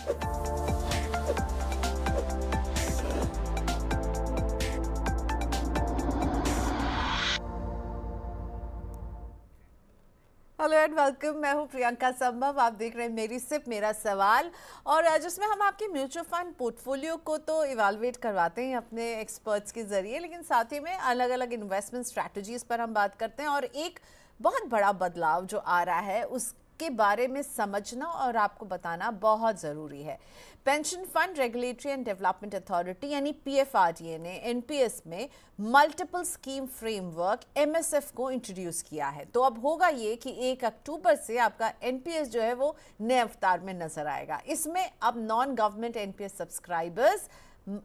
Hello and welcome. मैं हूं प्रियंका संभव। आप देख रहे हैं मेरी सिर्फ मेरा सवाल, और जिसमें हम आपके म्यूचुअल फंड पोर्टफोलियो को तो इवैल्यूएट करवाते हैं अपने एक्सपर्ट्स के जरिए, लेकिन साथ ही में अलग अलग इन्वेस्टमेंट स्ट्रैटेजीज पर हम बात करते हैं। और एक बहुत बड़ा बदलाव जो आ रहा है उसके बारे में समझना और आपको बताना बहुत ज़रूरी है। Pension fund regulatory and development authority यानी पीएफआरडीए ने एनपीएस में मल्टीपल स्कीम फ्रेमवर्क एमएसएफ को इंट्रोड्यूस किया है। तो अब होगा ये कि 1 अक्टूबर से आपका एनपीएस जो है वो नए अवतार में नजर आएगा। इसमें अब non government NPS subscribers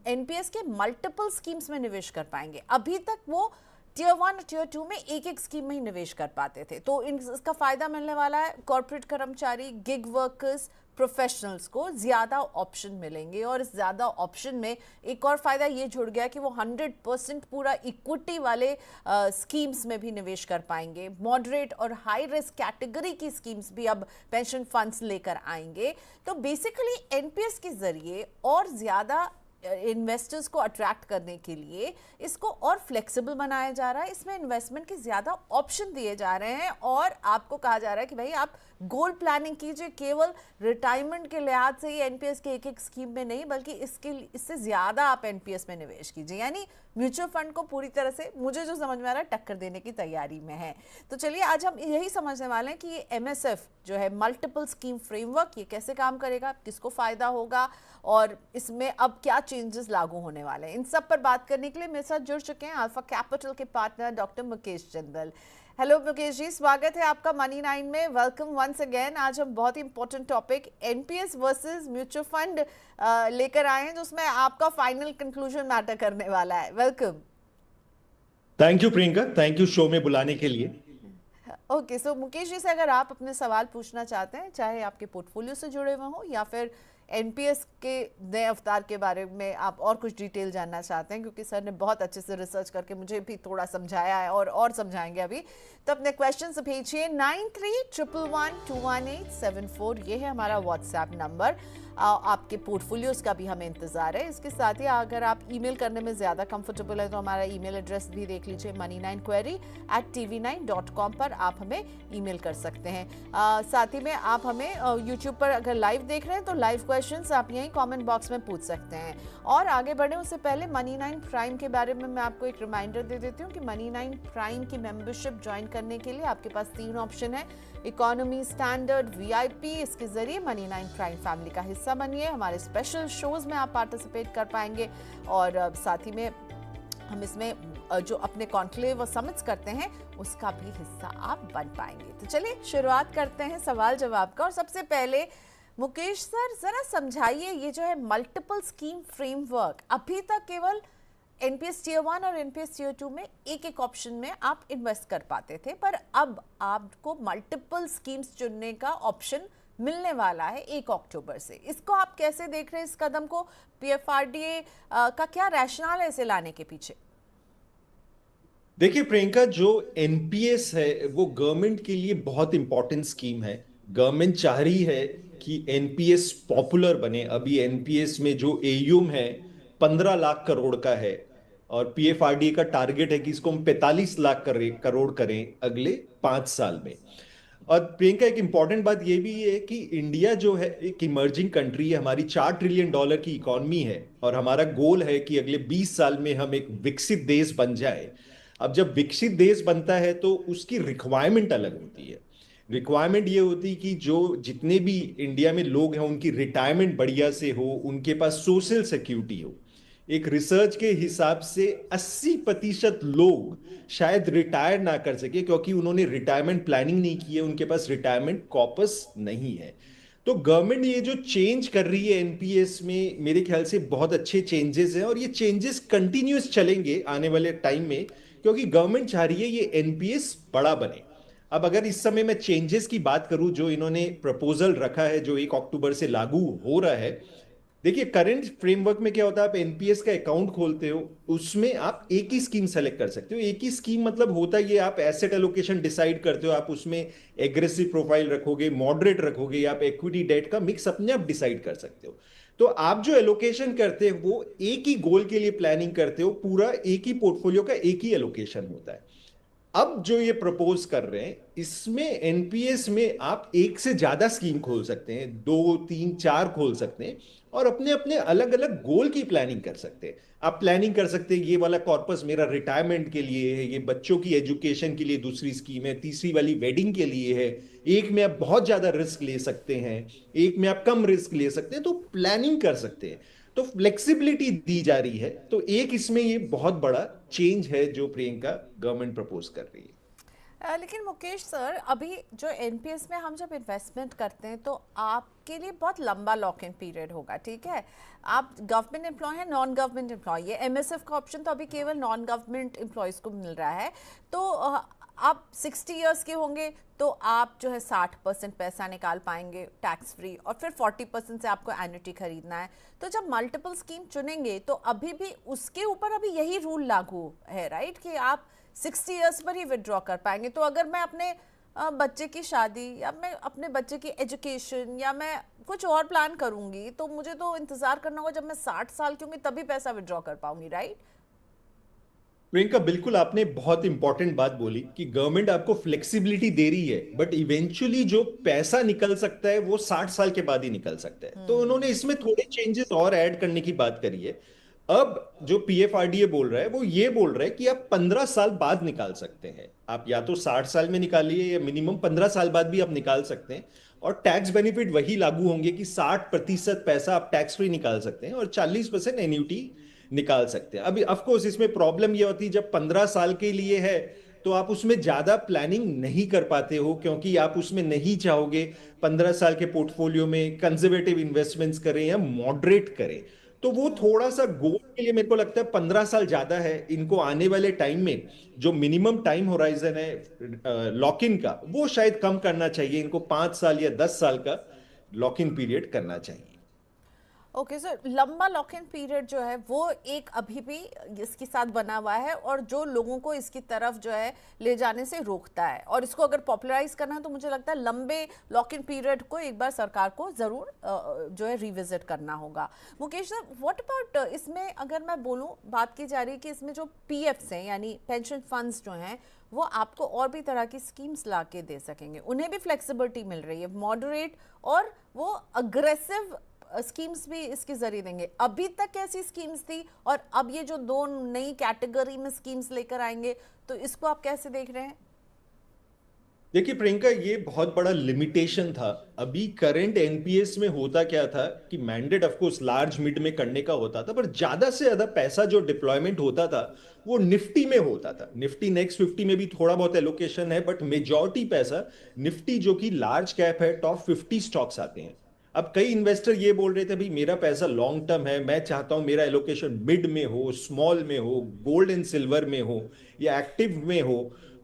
NPS के मल्टीपल स्कीम्स में निवेश कर पाएंगे। अभी तक वो टियर 1 और टियर 2 में एक स्कीम में ही निवेश कर पाते थे। तो इसका फायदा मिलने वाला है कॉर्पोरेट कर्मचारी, गिग वर्कर्स, प्रोफेशनल्स को ज़्यादा ऑप्शन मिलेंगे। और इस ज़्यादा ऑप्शन में एक और फ़ायदा ये जुड़ गया कि वो 100% पूरा इक्विटी वाले स्कीम्स में भी निवेश कर पाएंगे। मॉडरेट और हाई रिस्क कैटेगरी की स्कीम्स भी अब पेंशन फंड्स लेकर आएंगे। तो बेसिकली एनपीएस के ज़रिए और ज़्यादा इन्वेस्टर्स को अट्रैक्ट करने के लिए इसको और फ्लेक्सिबल बनाया जा रहा है। इसमें इन्वेस्टमेंट के ज़्यादा ऑप्शन दिए जा रहे हैं और आपको कहा जा रहा है कि भाई आप गोल प्लानिंग कीजिए, केवल रिटायरमेंट के लिहाज से ही एनपीएस के एक स्कीम में नहीं, बल्कि इससे ज़्यादा आप एनपीएस में निवेश कीजिए। यानी म्यूचुअल फंड को पूरी तरह से, मुझे जो समझ में आ रहा है, टक्कर देने की तैयारी में है। तो चलिए आज हम यही समझने वाले हैं कि ये एमएसएफ जो है मल्टीपल स्कीम फ्रेमवर्क, ये कैसे काम करेगा, किसको फ़ायदा होगा और इसमें अब क्या चेंजेस लागू होने वाले हैं। इन सब पर बात करने के लिए मेरे साथ जुड़ चुके हैं अल्फा कैपिटल के partner doctor Mukesh Jindal. Hello Mukesh ji, स्वागत है आपका मनी 9 में। Welcome once again. आज हम बहुत ही important topic NPS versus mutual fund लेकर आए हैं, जिसमें आपका फाइनल कंक्लूजन मैटर करने वाला है। Welcome. Thank you Priyanka, thank you show में बुलाने के लिए। ओके, सो मुकेश जी से अगर आप अपने सवाल पूछना चाहते हैं, चाहे आपके पोर्टफोलियो से जुड़े हुए हों या फिर एनपीएस के नए अवतार के बारे में आप और कुछ डिटेल जानना चाहते हैं, क्योंकि सर ने बहुत अच्छे से रिसर्च करके मुझे भी थोड़ा समझाया है और समझाएंगे अभी, तो अपने क्वेश्चन से भेजिए 9311121874। ये है हमारा व्हाट्सएप नंबर। आपके पोर्टफोलियोज का भी हमें इंतजार है। इसके साथ ही अगर आप ईमेल करने में ज़्यादा कंफर्टेबल है तो हमारा ईमेल एड्रेस भी देख लीजिए, money9query@tv9.com पर आप हमें ईमेल कर सकते हैं। साथ ही में आप हमें यूट्यूब पर अगर लाइव देख रहे हैं तो लाइव क्वेश्चंस आप यहीं कमेंट बॉक्स में पूछ सकते हैं। और आगे बढ़े उससे पहले मनी 9 प्राइम के बारे में मैं आपको एक रिमाइंडर दे देती हूँ कि मनी 9 प्राइम की मेंबरशिप ज्वाइन करने के लिए आपके पास 3 ऑप्शन है, इकोनॉमी, स्टैंडर्ड, वीआईपी। इसके जरिए मनी 9 प्राइम फैमिली का हिस्सा बनिए। हमारे स्पेशल शोज में आप पार्टिसिपेट कर पाएंगे और साथ ही में हम इसमें जो अपने कॉन्क्लेव और समिट्स करते हैं उसका भी हिस्सा आप बन पाएंगे। तो चलिए शुरुआत करते हैं सवाल जवाब का। और सबसे पहले मुकेश सर जरा समझाइए, ये जो है मल्टीपल स्कीम फ्रेमवर्क, अभी तक केवल एनपीएस टियर 1 और एनपीएस टियर 2 में एक ऑप्शन में आप इन्वेस्ट कर पाते थे, पर अब आपको मल्टीपल स्कीम्स चुनने का ऑप्शन मिलने वाला है 1 अक्टूबर से। इसको आप कैसे देख रहे हैं, इस कदम को? पीएफआरडीए का क्या रैशनल है इसे लाने के पीछे? देखिए प्रियंका, जो एनपीएस है वो गवर्नमेंट के लिए बहुत इंपॉर्टेंट स्कीम है। गवर्नमेंट चाह रही है कि एनपीएस पॉपुलर बने। अभी एनपीएस में जो एयूम है 15 लाख करोड़ का है और पीएफआरडीए का टारगेट है कि इसको हम 45 लाख करोड़ करें अगले 5 साल में। और प्रियंका, एक इंपॉर्टेंट बात यह भी है कि इंडिया जो है एक इमर्जिंग कंट्री है, हमारी $4 ट्रिलियन की इकोनॉमी है और हमारा गोल है कि अगले 20 साल में हम एक विकसित देश बन जाए। अब जब विकसित देश बनता है तो उसकी रिक्वायरमेंट अलग होती है। रिक्वायरमेंट ये होती है कि जो जितने भी इंडिया में लोग हैं उनकी रिटायरमेंट बढ़िया से हो, उनके पास सोशल सिक्योरिटी हो। एक रिसर्च के हिसाब से 80% लोग शायद रिटायर ना कर सके क्योंकि उन्होंने रिटायरमेंट प्लानिंग नहीं की है, उनके पास रिटायरमेंट कॉर्पस नहीं है। तो गवर्नमेंट ये जो चेंज कर रही है एनपीएस में, मेरे ख्याल से बहुत अच्छे चेंजेस हैं और ये चेंजेस कंटिन्यूस चलेंगे आने वाले टाइम में, क्योंकि गवर्नमेंट चाह रही है ये एनपीएस बड़ा बने। अब अगर इस समय मैं चेंजेस की बात करूं जो इन्होंने प्रपोजल रखा है, जो 1 अक्टूबर से लागू हो रहा है, देखिए करंट फ्रेमवर्क में क्या होता है, आप एनपीएस का अकाउंट खोलते हो, उसमें आप एक ही स्कीम सेलेक्ट कर सकते हो। एक ही स्कीम मतलब होता है ये, आप एसेट एलोकेशन डिसाइड करते हो, आप उसमें एग्रेसिव प्रोफाइल रखोगे, मॉडरेट रखोगे, या आप इक्विटी डेट का मिक्स अपने आप डिसाइड कर सकते हो। तो आप जो एलोकेशन करते हो वो एक ही गोल के लिए प्लानिंग करते हो, पूरा एक ही पोर्टफोलियो का एक ही एलोकेशन होता है। अब जो ये प्रपोज कर रहे हैं इसमें एनपीएस में आप एक से ज्यादा स्कीम खोल सकते हैं, दो तीन चार खोल सकते हैं, और अपने अपने अलग अलग गोल की प्लानिंग कर सकते हैं। आप प्लानिंग कर सकते हैं ये वाला कॉर्पस मेरा रिटायरमेंट के लिए है, ये बच्चों की एजुकेशन के लिए दूसरी स्कीम है, तीसरी वाली वेडिंग के लिए है। एक में आप बहुत ज्यादा रिस्क ले सकते हैं, एक में आप कम रिस्क ले सकते हैं, तो प्लानिंग कर सकते हैं। तो फ्लेक्सिबिलिटी दी जा रही है। तो एक इसमें ये बहुत बड़ा चेंज है जो प्रियंका गवर्नमेंट प्रपोज कर रही है। लेकिन मुकेश सर, अभी जो एनपीएस में हम जब इन्वेस्टमेंट करते हैं तो आपके लिए बहुत लंबा लॉक इन पीरियड होगा, ठीक है। आप गवर्नमेंट एम्प्लॉय हैं, नॉन गवर्नमेंट एम्प्लॉय, ये एमएसएफ का ऑप्शन तो अभी केवल नॉन गवर्नमेंट एम्प्लॉयज़ को मिल रहा है। तो आप 60 इयर्स के होंगे तो आप जो है 60% पैसा निकाल पाएंगे टैक्स फ्री, और फिर 40% से आपको एन्युटी खरीदना है। तो जब मल्टीपल स्कीम चुनेंगे तो अभी भी उसके ऊपर अभी यही रूल लागू है, राइट, कि आप 60 इयर्स पर ही विड्रॉ कर पाएंगे। तो अगर मैं अपने बच्चे की शादी, या मैं अपने बच्चे की एजुकेशन, या मैं कुछ और प्लान करूंगी, तो मुझे तो इंतजार करना होगा जब मैं 60 साल की होंगी तभी पैसा विड्रॉ कर पाऊंगी, राइट। प्रियंका बिल्कुल आपने बहुत इंपॉर्टेंट बात बोली कि गवर्नमेंट आपको फ्लेक्सिबिलिटी दे रही है, बट इवेंचुअली जो पैसा निकल सकता है वो 60 साल के बाद ही निकल सकता है। तो उन्होंने इसमें थोड़े चेंजेस और ऐड करने की बात करी है। अब जो पीएफआरडीए बोल रहा है वो ये बोल रहा है कि आप 15 साल बाद निकाल सकते हैं। आप या तो 60 साल में निकालिए या मिनिमम 15 साल बाद भी आप निकाल सकते हैं। और टैक्स बेनिफिट वही लागू होंगे कि 60% पैसा आप टैक्स फ्री निकाल सकते हैं और 40% एन्युटी निकाल सकते हैं। अभी ऑफ कोर्स इसमें प्रॉब्लम ये होती है जब 15 साल के लिए है तो आप उसमें ज्यादा प्लानिंग नहीं कर पाते हो, क्योंकि आप उसमें नहीं चाहोगे 15 साल के पोर्टफोलियो में कंजर्वेटिव इन्वेस्टमेंट्स करें या मॉडरेट करें। तो वो थोड़ा सा गोल के लिए मेरे को लगता है 15 साल ज्यादा है। इनको आने वाले टाइम में जो मिनिमम टाइम होराइजन है लॉक इन का, वो शायद कम करना चाहिए। इनको 5 साल या 10 साल का लॉक इन पीरियड करना चाहिए। ओके सर, लंबा लॉक इन पीरियड जो है वो एक अभी भी इसके साथ बना हुआ है, और जो लोगों को इसकी तरफ जो है ले जाने से रोकता है। और इसको अगर पॉपुलराइज करना है तो मुझे लगता है लंबे लॉक इन पीरियड को एक बार सरकार को ज़रूर जो है रिविजिट करना होगा। मुकेश सर, व्हाट अबाउट इसमें अगर मैं बोलूँ, बात की जा रही है कि इसमें जो पीएफ्स हैं यानी पेंशन फंड्स जो हैं वो आपको और भी तरह की स्कीम्स ला के दे सकेंगे, उन्हें भी फ्लेक्सिबिलिटी मिल रही है, मॉडरेट और वो अग्रेसिव स्कीम्स भी इसके जरिए देंगे। अभी तक ऐसी स्कीम्स थी, और अब ये जो दो नई कैटेगरी में स्कीम्स लेकर आएंगे, तो इसको आप कैसे देख रहे हैं? देखिए प्रियंका, ये बहुत बड़ा लिमिटेशन था। अभी करंट एनपीएस में होता क्या था कि mandate of course large mid में करने का होता था, पर ज्यादा से ज्यादा पैसा जो डिप्लॉयमेंट होता था वो निफ्टी में होता था। निफ्टी नेक्स्ट 50 में भी थोड़ा बहुत एलोकेशन है, बट मेजॉरिटी पैसा निफ्टी, जो कि लार्ज कैप है, टॉप 50 स्टॉक्स आते हैं। अब कई इन्वेस्टर ये बोल रहे थे भाई मेरा पैसा लॉन्ग टर्म है, मैं चाहता हूं मेरा एलोकेशन मिड में हो, स्मॉल में हो, गोल्ड एंड सिल्वर में हो, या एक्टिव में हो।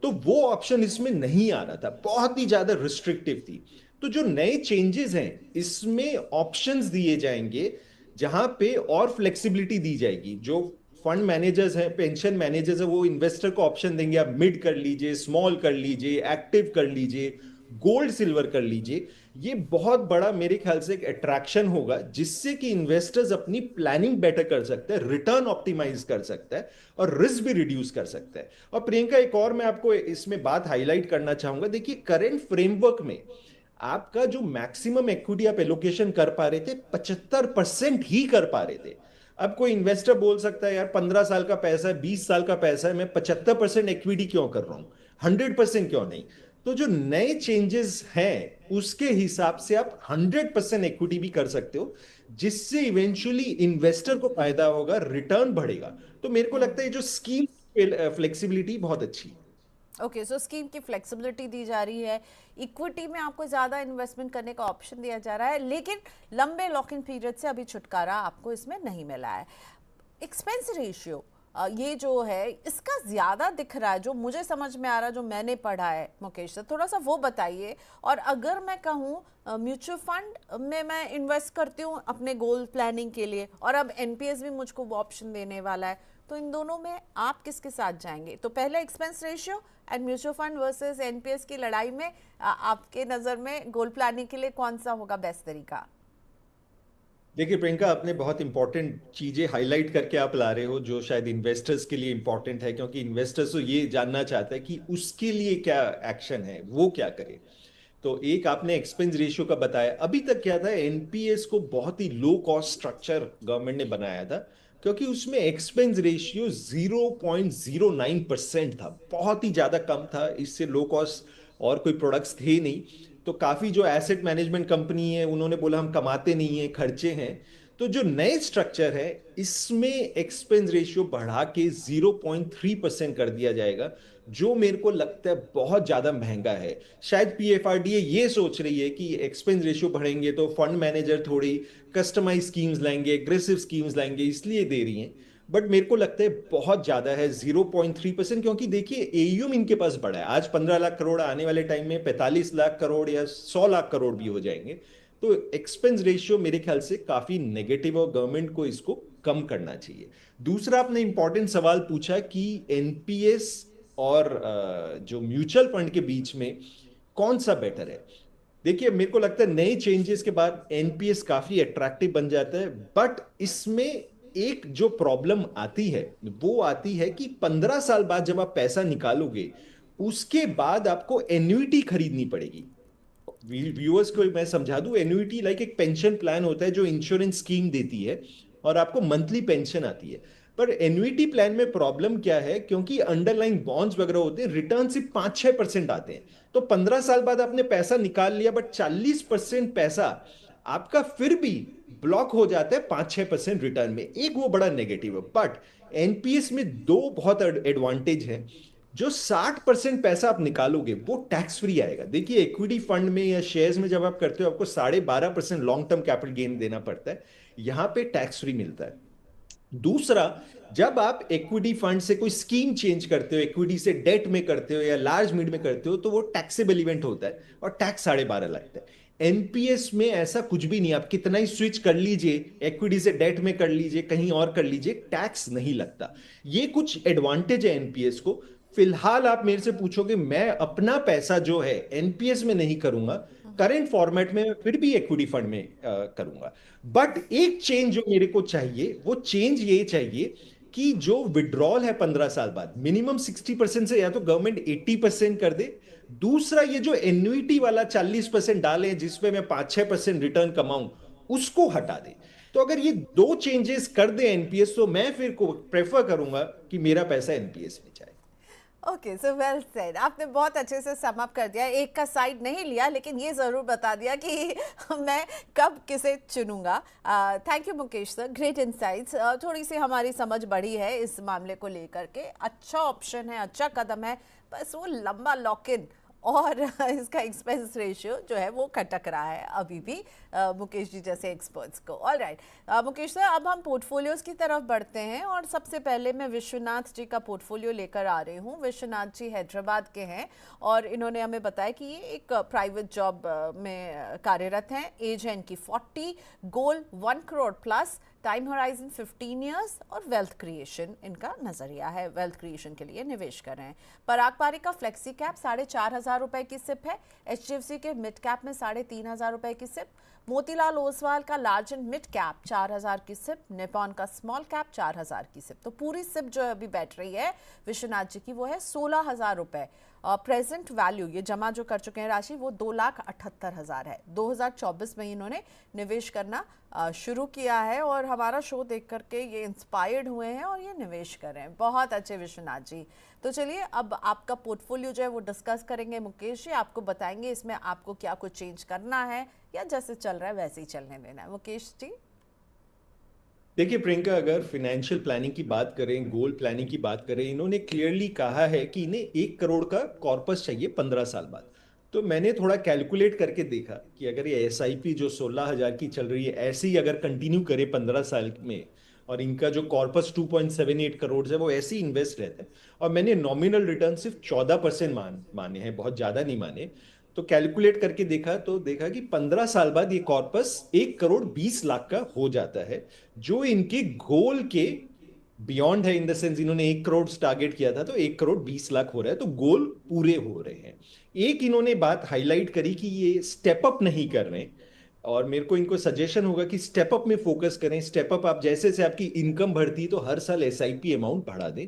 तो वो ऑप्शन इसमें नहीं आ रहा था, बहुत ही ज्यादा रिस्ट्रिक्टिव थी। तो जो नए चेंजेस हैं इसमें ऑप्शंस दिए जाएंगे, जहां पे और फ्लेक्सिबिलिटी दी जाएगी। जो फंड मैनेजर्स हैं, पेंशन मैनेजर्स हैं, वो इन्वेस्टर को ऑप्शन देंगे आप मिड कर लीजिए, स्मॉल कर लीजिए, एक्टिव कर लीजिए, गोल्ड सिल्वर कर लीजिए। ये बहुत बड़ा मेरे ख्याल से एक अट्रैक्शन होगा, जिससे कि इन्वेस्टर्स अपनी प्लानिंग बेटर कर सकते हैं, रिटर्न ऑप्टिमाइज कर सकता है, और रिस्क भी रिड्यूस कर सकता है। और प्रियंका एक और मैं आपको इसमें बात हाईलाइट करना चाहूंगा। देखिए करंट फ्रेमवर्क में आपका जो मैक्सिमम इक्विटी आप एलोकेशन कर पा रहे थे 75% ही कर पा रहे थे। अब कोई इन्वेस्टर बोल सकता है यार 15 साल का पैसा है, 20 साल का पैसा है, मैं 75% इक्विटी क्यों कर रहा हूं, 100% क्यों नहीं। तो जो नए चेंजेस हैं उसके हिसाब से आप 100% इक्विटी भी कर सकते हो, जिससे इवेंचुअली इन्वेस्टर को फायदा होगा, रिटर्न बढ़ेगा। तो मेरे को लगता है ये जो स्कीम फ्लेक्सिबिलिटी बहुत अच्छी है। ओके, सो स्कीम की फ्लेक्सिबिलिटी दी जा रही है, इक्विटी में आपको ज़्यादा इन्वेस्टमेंट करने का ऑप्शन दिया जा रहा है, लेकिन लंबे लॉक इन पीरियड से अभी छुटकारा आपको इसमें नहीं मिला है। एक्सपेंस रेशियो, ये जो है इसका ज़्यादा दिख रहा है, जो मुझे समझ में आ रहा है, जो मैंने पढ़ा है मुकेश सर, थोड़ा सा वो बताइए। और अगर मैं कहूँ म्यूचुअल फंड में मैं इन्वेस्ट करती हूँ अपने गोल प्लानिंग के लिए, और अब एनपीएस भी मुझको वो ऑप्शन देने वाला है, तो इन दोनों में आप किसके साथ जाएंगे? तो पहले expense ratio and mutual fund versus NPS की लड़ाई में आपके नज़र में गोल प्लानिंग के लिए कौन सा होगा बेस्ट तरीका? देखिए प्रियंका, आपने बहुत इंपॉर्टेंट चीजें हाईलाइट करके आप ला रहे हो जो शायद इन्वेस्टर्स के लिए इंपॉर्टेंट है, क्योंकि इन्वेस्टर्स तो ये जानना चाहता है कि उसके लिए क्या एक्शन है, वो क्या करे। तो एक आपने एक्सपेंस रेशियो का बताया। अभी तक क्या था, एनपीएस को बहुत ही लो कॉस्ट स्ट्रक्चर गवर्नमेंट ने बनाया था, क्योंकि उसमें एक्सपेंस रेशियो 0.09% था, बहुत ही ज्यादा कम था। इससे लो कॉस्ट और कोई प्रोडक्ट्स थे नहीं। तो काफी जो एसेट मैनेजमेंट कंपनी है उन्होंने बोला हम कमाते नहीं है, खर्चे हैं। तो जो नए स्ट्रक्चर है इसमें एक्सपेंस रेशियो बढ़ा के 0.3% कर दिया जाएगा, जो मेरे को लगता है बहुत ज्यादा महंगा है। शायद पीएफआरडीए ये सोच रही है कि एक्सपेंस रेशियो बढ़ेंगे तो फंड मैनेजर थोड़ी कस्टमाइज स्कीम्स लाएंगे, एग्रेसिव स्कीम्स लाएंगे, इसलिए दे रही हैं। बट मेरे को लगता है बहुत ज्यादा है 0.3%, क्योंकि देखिए एयूएम इनके पास बड़ा है। आज 15 लाख करोड़, आने वाले टाइम में 45 लाख करोड़ या 100 लाख करोड़ भी हो जाएंगे। तो एक्सपेंस रेशियो मेरे ख्याल से काफी नेगेटिव, और गवर्नमेंट को इसको कम करना चाहिए। दूसरा, आपने इंपॉर्टेंट सवाल पूछा कि एनपीएस और जो म्यूचुअल फंड के बीच में कौन सा बेटर है। देखिए मेरे को लगता है नए चेंजेस के बाद एनपीएस काफी अट्रैक्टिव बन जाता है, बट इसमें एक जो प्रॉब्लम आती है वो आती है कि 15 साल बाद जब आप पैसा निकालोगे, उसके बाद आपको एन्युइटी खरीदनी पड़ेगी। व्यूअर्स को मैं समझा दूं, एन्युइटी लाइक एक पेंशन प्लान होता है जो इंश्योरेंस स्कीम देती है, और आपको मंथली पेंशन आती है। पर एन्युइटी प्लान में प्रॉब्लम क्या है, क्योंकि अंडरलाइन बॉन्ड्स वगैरह होते हैं, रिटर्न सिर्फ 5-6% आते हैं। तो 15 साल बाद आपने पैसा निकाल लिया, बट 40% पैसा आपका फिर भी ब्लॉक हो जाता है 5-6% रिटर्न में। एक वो बड़ा नेगेटिव है। बट एनपीएस में दो बहुत एडवांटेज है। जो 60% पैसा आप निकालोगे वो टैक्स फ्री आएगा। देखिए इक्विटी फंड में या शेयर्स में जब आप करते हो आपको 12.5% लॉन्ग टर्म कैपिटल गेन देना पड़ता है, यहां पे टैक्स फ्री मिलता है। दूसरा, जब आप इक्विटी फंड से कोई स्कीम चेंज करते हो, इक्विटी से डेट में करते हो या लार्ज मिड में करते हो, तो वो टैक्सेबल इवेंट होता है और टैक्स 12.5 लगता है। एनपीएस में ऐसा कुछ भी नहीं, आप कितना ही स्विच कर लीजिए, इक्विटी से डेट में कर लीजिए, कहीं और कर लीजिए, टैक्स नहीं लगता। ये कुछ एडवांटेज है एनपीएस को। फिलहाल आप मेरे से पूछोगे, मैं अपना पैसा जो है एनपीएस में नहीं करूंगा, करंट फॉर्मेट में फिर भी इक्विटी फंड में करूंगा। बट एक चेंज जो मेरे को चाहिए, वो चेंज ये चाहिए कि जो विड्रॉल है 15 साल बाद, मिनिमम 60% से या तो गवर्नमेंट 80% कर दे। दूसरा, ये जो एन्युइटी वाला 40% डाले जिसपे मैं 5-6% रिटर्न कमाऊं, उसको हटा दे। तो अगर ये दो चेंजेस कर दे एनपीएस, तो मैं फिर को प्रेफर करूंगा कि मेरा पैसा एनपीएस में जाए। Okay, so well said. आपने बहुत अच्छे से सम अप कर दिया, एक का साइड नहीं लिया, लेकिन ये ज़रूर बता दिया कि मैं कब किसे चुनूंगा। Thank you Mukesh sir, great insights. थोड़ी सी हमारी समझ बढ़ी है इस मामले को लेकर के। अच्छा ऑप्शन है, अच्छा कदम है, बस वो लंबा लॉक इन और इसका एक्सपेंस रेशियो जो है वो खटक रहा है अभी भी मुकेश जी जैसे एक्सपर्ट्स को। ऑल राइट मुकेश सर, अब हम पोर्टफोलियोज की तरफ बढ़ते हैं, और सबसे पहले मैं विश्वनाथ जी का पोर्टफोलियो लेकर आ रही हूँ। विश्वनाथ जी हैदराबाद के हैं और इन्होंने हमें बताया कि ये एक प्राइवेट जॉब में कार्यरत हैं। एज है इनकी 40, गोल 1 crore plus, time horizon 15 years, और वेल्थ क्रिएशन इनका नजरिया है, वेल्थ क्रिएशन के लिए निवेश कर रहे हैं। पराग पारी का फ्लेक्सी कैप 4,500 रुपए की सिप है। एचडीएफसी के मिड कैप में 3,500 रुपए की सिप। मोतीलाल ओसवाल का लार्ज एंड मिड कैप 4,000 की सिप। निपॉन का स्मॉल कैप 4,000 की सिप। तो पूरी सिप जो अभी बैठ रही है विश्वनाथ जी की वो है 16,000 रुपए। प्रेजेंट वैल्यू, ये जमा जो कर चुके हैं राशि, वो 2,78,000 है। 2024 में इन्होंने निवेश करना शुरू किया है और हमारा शो देख करके ये इंस्पायर्ड हुए हैं और ये निवेश कर रहे हैं। बहुत अच्छे विश्वनाथ जी। तो चलिए अब आपका पोर्टफोलियो जो है वो डिस्कस करेंगे मुकेश जी, आपको बताएंगे इसमें आपको क्या कुछ चेंज करना है या जैसे चल रहा है वैसे ही चलने देना है। मुकेश जी। देखिए प्रियंका, अगर फाइनेंशियल प्लानिंग की बात करें, गोल प्लानिंग की बात करें, इन्होंने क्लियरली कहा है कि इन्हें 1 करोड़ का कॉर्पस चाहिए 15 साल बाद। तो मैंने थोड़ा कैलकुलेट करके देखा कि अगर ये एसआईपी जो 16,000 की चल रही है ऐसे ही अगर कंटिन्यू करे 15 साल में, और इनका जो कॉर्पस 2.78 करोड़ है वो ऐसे ही इन्वेस्ट रहता है। और मैंने नॉमिनल रिटर्न सिर्फ 14% माने हैं, बहुत ज्यादा नहीं माने। तो कैलकुलेट करके देखा तो देखा कि 15 साल बाद ये कॉर्पस 1 करोड़ 20 लाख का हो जाता है, जो इनके गोल के बियॉन्ड है। इन द सेंस इन्होंने 1 करोड़ टारगेट किया था, तो 1 करोड़ 20 लाख हो रहा है, तो गोल पूरे हो रहे हैं। एक इन्होंने बात हाईलाइट करी कि ये स्टेप अप नहीं कर रहे हैं, और मेरे को इनको सजेशन होगा कि स्टेप अप में फोकस करें। स्टेप अप आप जैसे जैसे आपकी इनकम बढ़ती तो हर साल एसआईपी अमाउंट बढ़ा दें,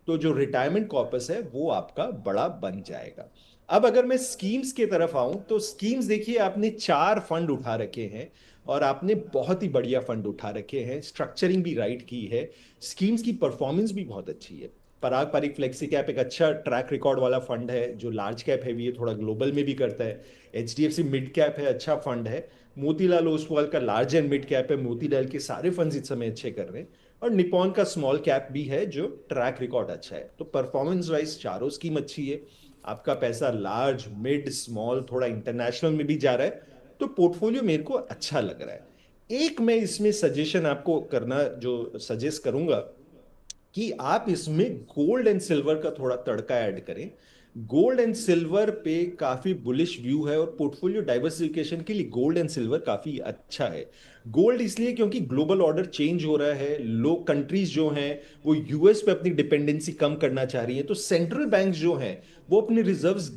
तो जो रिटायरमेंट कॉर्पस है वो आपका बड़ा बन जाएगा। अब अगर मैं स्कीम्स की तरफ आऊं तो स्कीम्स देखिए, आपने 4 फंड उठा रखे हैं और आपने बहुत ही बढ़िया फंड उठा रखे हैं, स्ट्रक्चरिंग भी राइट की है, स्कीम्स की परफॉर्मेंस भी बहुत अच्छी है। पराग पारिक फ्लेक्सी कैप एक अच्छा ट्रैक रिकॉर्ड वाला फंड है, जो लार्ज कैप है भी है, थोड़ा ग्लोबल में भी करता है। एचडीएफसी मिड कैप है, अच्छा फंड है। मोतीलाल ओसवाल का लार्ज एंड मिड कैप है, मोतीलाल के सारे फंड्स इस समय अच्छे कर रहे हैं। और निपॉन का स्मॉल कैप भी है, जो ट्रैक रिकॉर्ड अच्छा है। तो परफॉर्मेंस वाइज चारों स्कीम अच्छी है। आपका पैसा लार्ज मिड स्मॉल थोड़ा इंटरनेशनल में भी जा रहा है, तो पोर्टफोलियो मेरे को अच्छा लग रहा है। एक मैं इसमें सजेशन आपको करना जो सजेस्ट करूंगा कि आप इसमें गोल्ड एंड सिल्वर का थोड़ा तड़का ऐड करें। गोल्ड एंड सिल्वर पे काफी बुलिश व्यू है, और पोर्टफोलियो डाइवर्सिफिकेशन के लिए गोल्ड एंड सिल्वर काफी अच्छा है। गोल्ड इसलिए क्योंकि ग्लोबल ऑर्डर चेंज हो रहा है, लोग कंट्रीज जो हैं वो यूएस पे अपनी डिपेंडेंसी कम करना चाह रही है, तो सेंट्रल बैंक जो हैं वो अपने रिजर्व्स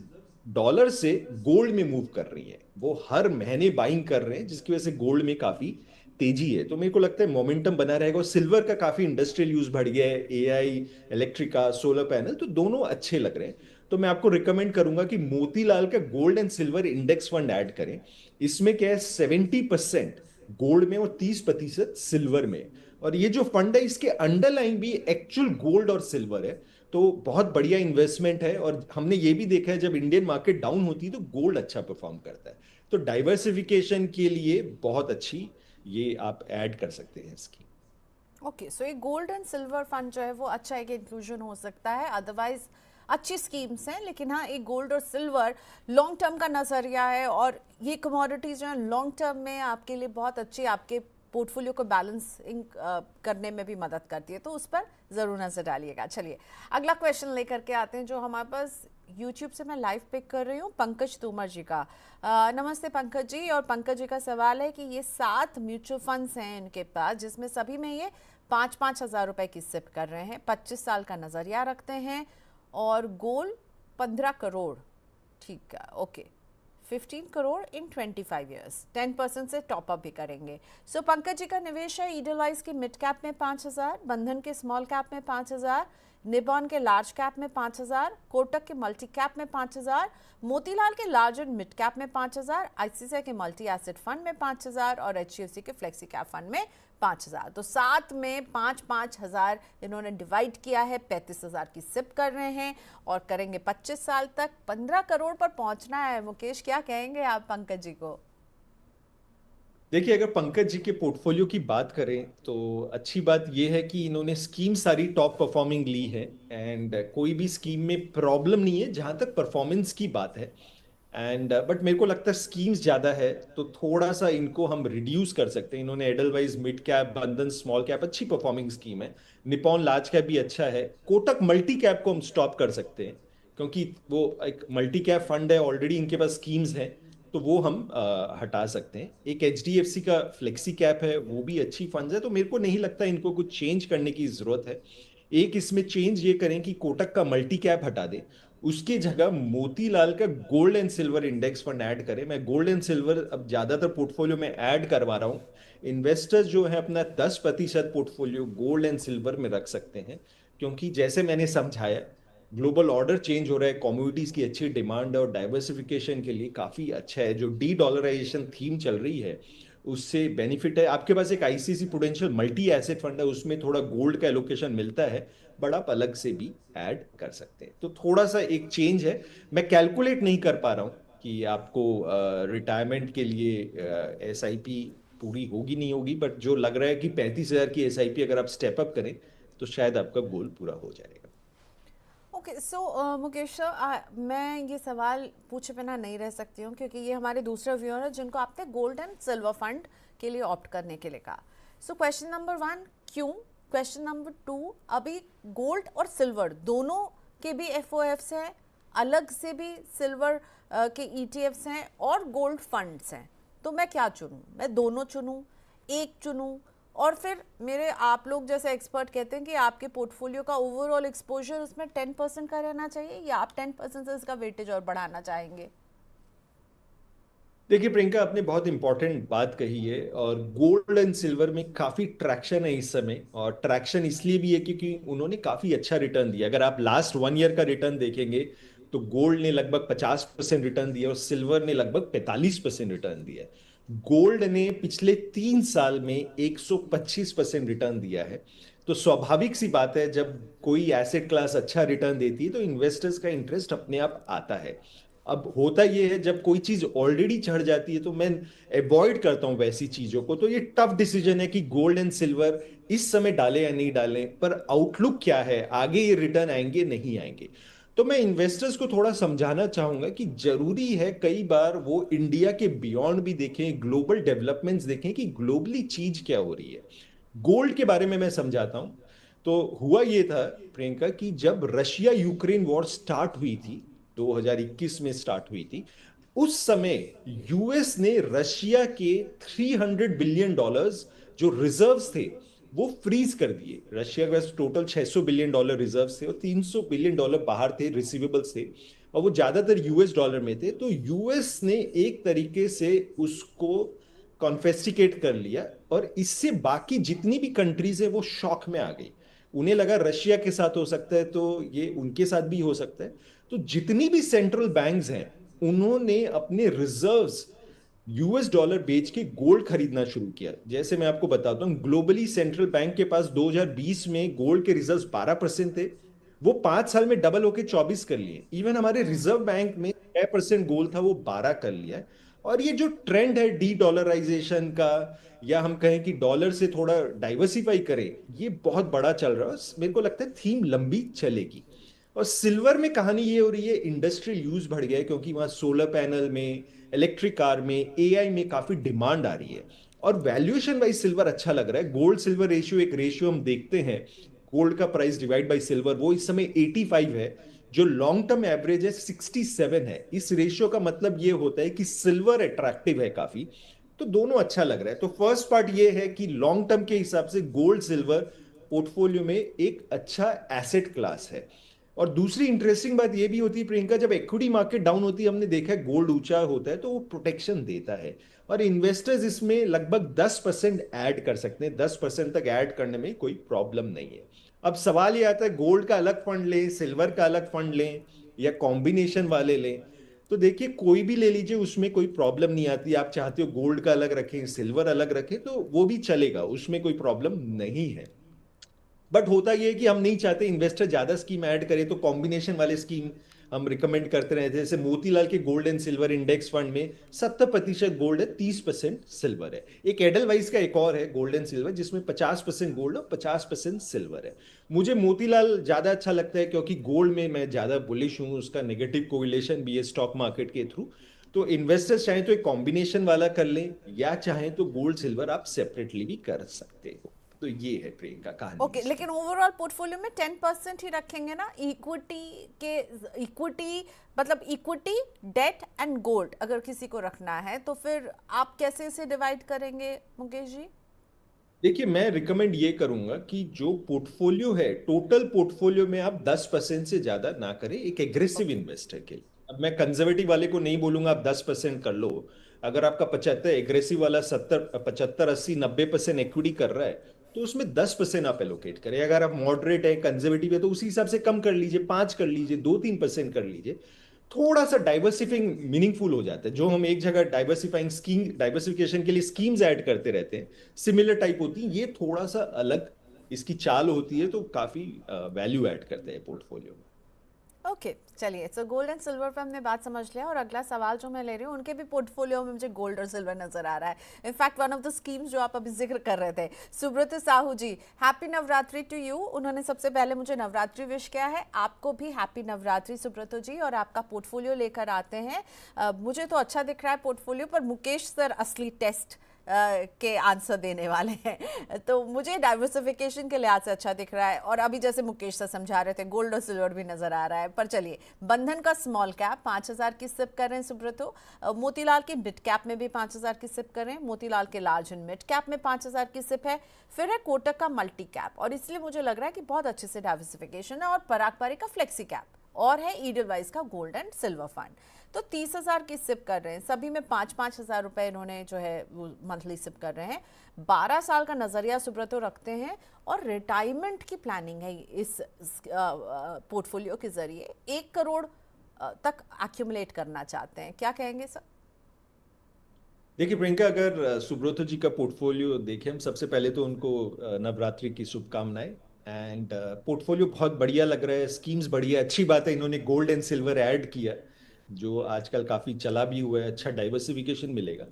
डॉलर से गोल्ड में मूव कर रही है, वो हर महीने बाइंग कर रहे हैं, जिसकी वजह से गोल्ड में काफी तेजी है। तो मेरे को लगता है मोमेंटम बना रहेगा। और सिल्वर का काफी इंडस्ट्रियल यूज बढ़ गया है, एआई, इलेक्ट्रिका, सोलर पैनल, तो दोनों अच्छे लग रहे हैं। तो मैं आपको रिकमेंड करूंगा कि मोतीलाल का gold and silver index fund add करें। इसमें क्या है, 70% गोल्ड में और 30% सिल्वर में। और ये जो फंड है इसके अंडरलाइन भी एक्चुअल गोल्ड और सिल्वर है, तो बहुत बढ़िया इन्वेस्टमेंट है। और हमने ये भी देखा है, जब इंडियन मार्केट डाउन होती है तो गोल्ड अच्छा परफॉर्म करता है। तो डाइवर्सिफिकेशन के लिए बहुत अच्छी ये आप ऐड कर सकते हैं इसकी। ओके, सो ये गोल्ड एंड सिल्वर फंड जो है वो अच्छा एक इंक्लूजन हो सकता है। अदरवाइज अच्छी स्कीम्स हैं, लेकिन हाँ, एक गोल्ड और सिल्वर लॉन्ग टर्म का नज़रिया है, और ये कमोडिटीज़ जो हैं लॉन्ग टर्म में आपके लिए बहुत अच्छी, आपके पोर्टफोलियो को बैलेंसिंग करने में भी मदद करती है, तो उस पर ज़रूर नज़र डालिएगा। चलिए अगला क्वेश्चन लेकर के आते हैं, जो हमारे पास यूट्यूब से मैं लाइव पिक कर रही हूँ पंकज तोमर जी का। नमस्ते पंकज जी। और पंकज जी का सवाल है कि ये 7 म्यूचुअल फंड्स हैं इनके पास, जिसमें सभी में ये 5-5 हज़ार रुपए की सिप कर रहे हैं, 25 साल का नज़रिया रखते हैं, और गोल 15 करोड़, ठीक है, ओके, 15 करोड़ इन 25 ईयर्स, 10% से टॉपअप भी करेंगे। सो पंकज जी का निवेश है ईडलवाइज के मिड कैप में 5,000, बंधन के स्मॉल कैप में 5,000, निबॉन के लार्ज कैप में 5,000, कोटक के मल्टी कैप में 5,000, मोतीलाल के लार्ज एंड मिड कैप में 5,000, आईसीआईसीआई के मल्टी एसेट फंड में 5,000 और एचडीएफसी के फ्लेक्सी कैप फंड में 5,000। तो 7 में 5-5 हज़ार इन्होंने डिवाइड किया है, 35,000 की सिप कर रहे हैं और करेंगे 25 साल तक। 15 करोड़ पर पहुंचना है। मुकेश, क्या कहेंगे आप पंकज जी को? देखिए, अगर पंकज जी के पोर्टफोलियो की बात करें तो अच्छी बात यह है कि इन्होंने स्कीम सारी टॉप परफॉर्मिंग ली है, एंड कोई भी स्कीम में प्रॉब्लम नहीं है जहां तक परफॉर्मेंस की बात है। एंड बट मेरे को लगता है स्कीम्स ज्यादा है, तो थोड़ा सा इनको हम रिड्यूस कर सकते हैं। इन्होंने एडलवाइज मिड कैप, बंधन स्मॉल कैप अच्छी परफॉर्मिंग स्कीम है, निपॉन लार्ज कैप भी अच्छा है, कोटक मल्टी कैप को हम स्टॉप कर सकते हैं, क्योंकि वो एक मल्टी कैप फंड है, ऑलरेडी इनके पास स्कीम्स हैं, तो वो हम हटा सकते हैं। एक एचडीएफसी का फ्लेक्सी कैप है, वो भी अच्छी फंड है, तो मेरे को नहीं लगता इनको कुछ चेंज करने की जरूरत है। एक इसमें चेंज ये करें कि कोटक का मल्टी कैप हटा दें, उसकी जगह मोतीलाल का gold and silver index fund add करें। मैं गोल्ड एंड सिल्वर अब ज्यादातर पोर्टफोलियो में ऐड करवा रहा हूं। इन्वेस्टर्स जो है अपना 10% पोर्टफोलियो गोल्ड एंड सिल्वर में रख सकते हैं, क्योंकि जैसे मैंने समझाया, ग्लोबल ऑर्डर चेंज हो रहा है, कमोडिटीज की अच्छी डिमांड है, और डाइवर्सिफिकेशन के लिए काफी अच्छा है। जो डी डॉलराइजेशन थीम चल रही है उससे बेनिफिट है। आपके पास एक ICC prudential multi asset fund है, उसमें थोड़ा गोल्ड का एलोकेशन मिलता है, बट आप अलग से भी ऐड कर सकते हैं। तो थोड़ा सा एक चेंज है। मैं कैलकुलेट नहीं कर पा रहा हूं कि आपको रिटायरमेंट के लिए एसआईपी पूरी होगी नहीं होगी, बट जो लग रहा है कि 35,000 की एसआईपी अगर आप स्टेप अप करें तो शायद आपका गोल पूरा हो जाएगा। ओके, सो मुकेश सर, मैं ये सवाल पूछे बिना नहीं रह सकती हूँ, क्योंकि ये हमारे दूसरे व्यूअर हैं जिनको आपने गोल्ड एंड सिल्वर फंड के लिए ऑप्ट करने के लिए कहा। सो क्वेश्चन नंबर 1 क्यों, क्वेश्चन नंबर 2 अभी गोल्ड और सिल्वर दोनों के भी एफओएफ्स हैं, अलग से भी सिल्वर के ईटीएफ्स हैं और गोल्ड फंड्स हैं, तो मैं क्या चुनूं? मैं दोनों चुनूं, एक चुनूं? और फिर मेरे आप लोग जैसे एक्सपर्ट कहते हैं कि आपके पोर्टफोलियो का ओवरऑल एक्सपोजर उसमें 10% का रहना चाहिए, या आप 10% से इसका वेटेज और बढ़ाना चाहेंगे? देखिए प्रियंका, आपने बहुत इंपॉर्टेंट बात कही है और गोल्ड एंड सिल्वर में काफी ट्रैक्शन है इस समय। और ट्रैक्शन इसलिए भी है क्योंकि उन्होंने काफी अच्छा रिटर्न दिया। अगर आप लास्ट 1 ईयर का रिटर्न देखेंगे तो गोल्ड ने लगभग 50% रिटर्न दिया और सिल्वर ने लगभग 45% रिटर्न दिया है। गोल्ड ने पिछले 3 साल में 125% रिटर्न दिया है। तो स्वाभाविक सी बात है, जब कोई एसेट क्लास अच्छा रिटर्न देती है तो इन्वेस्टर्स का इंटरेस्ट अपने आप आता है। अब होता यह है, जब कोई चीज ऑलरेडी चढ़ जाती है तो मैं अवॉइड करता हूं वैसी चीजों को। तो ये टफ डिसीजन है कि गोल्ड एंड सिल्वर इस समय डालें या नहीं डालें, पर आउटलुक क्या है, आगे ये रिटर्न आएंगे नहीं आएंगे। तो मैं इन्वेस्टर्स को थोड़ा समझाना चाहूंगा कि जरूरी है कई बार वो इंडिया के बियॉन्ड भी देखें, ग्लोबल डेवलपमेंट्स देखें कि ग्लोबली चीज क्या हो रही है। गोल्ड के बारे में मैं समझाता हूं। तो हुआ ये था प्रियंका कि जब रशिया यूक्रेन वॉर स्टार्ट हुई थी, 2021 में स्टार्ट हुई थी, उस समय यूएस ने रशिया के $300 बिलियन जो रिजर्व्स थे वो फ्रीज कर दिए। रशिया के पास टोटल $600 बिलियन रिजर्व्स थे और $300 बिलियन बाहर थे, रिसीवेबल्स थे, और वो ज्यादातर यूएस डॉलर में थे। तो यूएस ने एक तरीके से उसको कॉन्फेस्टिकेट कर लिया और इससे बाकी जितनी भी कंट्रीज है वो शॉक में आ गई। उन्हें लगा रशिया के साथ हो सकता है तो ये उनके साथ भी हो सकता है। तो जितनी भी सेंट्रल बैंक्स हैं उन्होंने अपने रिजर्व्स यूएस डॉलर बेच के गोल्ड खरीदना शुरू किया। जैसे मैं आपको बताता हूं, ग्लोबली सेंट्रल बैंक के पास 2020 में गोल्ड के रिजर्व्स 12% थे, वो 5 साल में डबल होके 24 कर लिए। इवन हमारे रिजर्व बैंक में 6% गोल्ड था, वो 12 कर लिया है। और ये जो ट्रेंड है डी डॉलराइजेशन का, या हम कहें कि डॉलर से थोड़ा डाइवर्सिफाई करें, ये बहुत बड़ा चल रहा है। मेरे को लगता है थीम लंबी चलेगी। और सिल्वर में कहानी ये हो रही है, इंडस्ट्रियल यूज बढ़ गया है क्योंकि वहां सोलर पैनल में, इलेक्ट्रिक कार में, एआई में काफी डिमांड आ रही है। और वैल्यूएशन वाइज सिल्वर अच्छा लग रहा है। गोल्ड सिल्वर रेशियो, एक रेशियो हम देखते हैं, गोल्ड का प्राइस डिवाइड बाय सिल्वर, वो इस समय 85 है। जो लॉन्ग टर्म एवरेज है 67 है। इस रेशियो का मतलब ये होता है कि सिल्वर अट्रैक्टिव है काफी। तो दोनों अच्छा लग रहा है। तो फर्स्ट पार्ट ये है कि लॉन्ग टर्म के हिसाब से गोल्ड सिल्वर पोर्टफोलियो में एक अच्छा एसेट क्लास है। और दूसरी इंटरेस्टिंग बात यह भी होती है प्रियंका, जब इक्विटी मार्केट डाउन होती है, हमने देखा है गोल्ड ऊंचा होता है तो वो प्रोटेक्शन देता है। और इन्वेस्टर्स इसमें लगभग 10% ऐड कर सकते हैं। 10% तक ऐड करने में कोई प्रॉब्लम नहीं है। अब सवाल ये आता है, गोल्ड का अलग फंड लें, सिल्वर का अलग फंड लें, या कॉम्बिनेशन वाले लें? तो देखिए, कोई भी ले लीजिए, उसमें कोई प्रॉब्लम नहीं आती। आप चाहते हो गोल्ड का अलग रखें, सिल्वर अलग रखें, तो वो भी चलेगा, उसमें कोई प्रॉब्लम नहीं है। बट होता यह है कि हम नहीं चाहते इन्वेस्टर ज्यादा स्कीम ऐड करे, तो कॉम्बिनेशन वाले स्कीम हम रिकमेंड करते रहते हैं। जैसे मोतीलाल के gold and silver index fund में 70% गोल्ड है, 30% सिल्वर है। एक एडलवाइस का एक और है गोल्ड एंड सिल्वर, जिसमें 50% गोल्ड और 50% सिल्वर है। मुझे मोतीलाल ज्यादा अच्छा लगता है क्योंकि गोल्ड में मैं ज्यादा बुलिश हूं, उसका नेगेटिव कोरिलेशन भी है स्टॉक मार्केट के थ्रू। तो इन्वेस्टर्स चाहें तो एक कॉम्बिनेशन वाला कर लें, या चाहें तो गोल्ड सिल्वर आप सेपरेटली भी कर सकते हो। तो ये है प्रियंका कहानी ओके, इसकी। लेकिन ओवरऑल पोर्टफोलियो में 10% ही रखेंगे ना इक्विटी के? इक्विटी मतलब इक्विटी, डेट एंड गोल्ड अगर किसी को रखना है तो फिर आप कैसे इसे डिवाइड करेंगे मुकेश जी? देखिए, मैं रिकमेंड ये करूंगा कि जो पोर्टफोलियो है, टोटल पोर्टफोलियो में आप 10% से ज्यादा ना करें एक एग्रेसिव ओके, इन्वेस्टर के लिए। अब मैं कंजर्वेटिव वाले को नहीं बोलूंगा आप 10% कर लो। अगर आपका 75, एग्रेसिव वाला 70, 75, 80, 90% इक्विटी कर रहा है, तो उसमें 10% आप एलोकेट करें। अगर आप मॉडरेट है, कंजर्वेटिव है, तो उसी हिसाब से कम कर लीजिए, 5 कर लीजिए, 2-3% कर लीजिए। थोड़ा सा डाइवर्सिफिंग मीनिंगफुल हो जाता है। जो हम एक जगह डाइवर्सिफाइंग स्कीम, डाइवर्सिफिकेशन के लिए स्कीम्स ऐड करते रहते हैं, सिमिलर टाइप होती है, ये थोड़ा सा अलग इसकी चाल होती है, तो काफी वैल्यू ऐड करते हैं पोर्टफोलियो में। ओके, चलिए, सो गोल्ड एंड सिल्वर पे हमने बात समझ लिया। और अगला सवाल जो मैं ले रही हूँ, उनके भी पोर्टफोलियो में मुझे गोल्ड और सिल्वर नजर आ रहा है। In fact one of the schemes जो आप अभी जिक्र कर रहे थे, सुब्रत साहू जी, हैप्पी नवरात्रि टू यू। उन्होंने सबसे पहले मुझे नवरात्रि विश किया है। आपको भी हैप्पी नवरात्रि सुब्रत जी, और आपका पोर्टफोलियो लेकर आते हैं। मुझे तो अच्छा दिख रहा है पोर्टफोलियो, पर मुकेश सर असली टेस्ट के आंसर देने वाले हैं। तो मुझे डाइवर्सिफिकेशन के लिहाज से अच्छा दिख रहा है। और अभी जैसे मुकेश से समझा रहे थे, गोल्ड और सिल्वर भी नजर आ रहा है। पर चलिए, बंधन का स्मॉल कैप 5000 की सिप कर रहे हैं सुब्रतो, मोतीलाल के मिड कैप में भी 5000 की सिप कर रहे हैं, मोतीलाल के लार्ज एंड मिड कैप में 5000 की सिप है, फिर है कोटक का मल्टी कैप, और इसलिए मुझे लग रहा है कि बहुत अच्छे से डाइवर्सिफिकेशन है, और पराग पारिक का फ्लेक्सी कैप, और है ईडलवाइज का गोल्ड एंड सिल्वर फंड। तो 30,000 की सिप कर रहे हैं, सभी में 5-5 हज़ार रुपए इन्होंने जो है वो मंथली सिप कर रहे हैं। 12 साल का नजरिया सुब्रतो रखते हैं, और रिटायरमेंट की प्लानिंग है इस पोर्टफोलियो के जरिए। 1 करोड़ तक एक्यूमुलेट करना चाहते हैं। क्या कहेंगे सर? देखिए प्रियंका, अगर सुब्रतो जी का पोर्टफोलियो देखें हम, सबसे पहले तो उनको नवरात्रि की शुभकामनाएं। एंड पोर्टफोलियो बहुत बढ़िया लग रहा है, स्कीम्स बढ़िया, अच्छी बात है इन्होंने गोल्ड एंड सिल्वर ऐड किया, जो आजकल काफी चला भी हुआ है, अच्छा डाइवर्सिफिकेशन मिलेगा।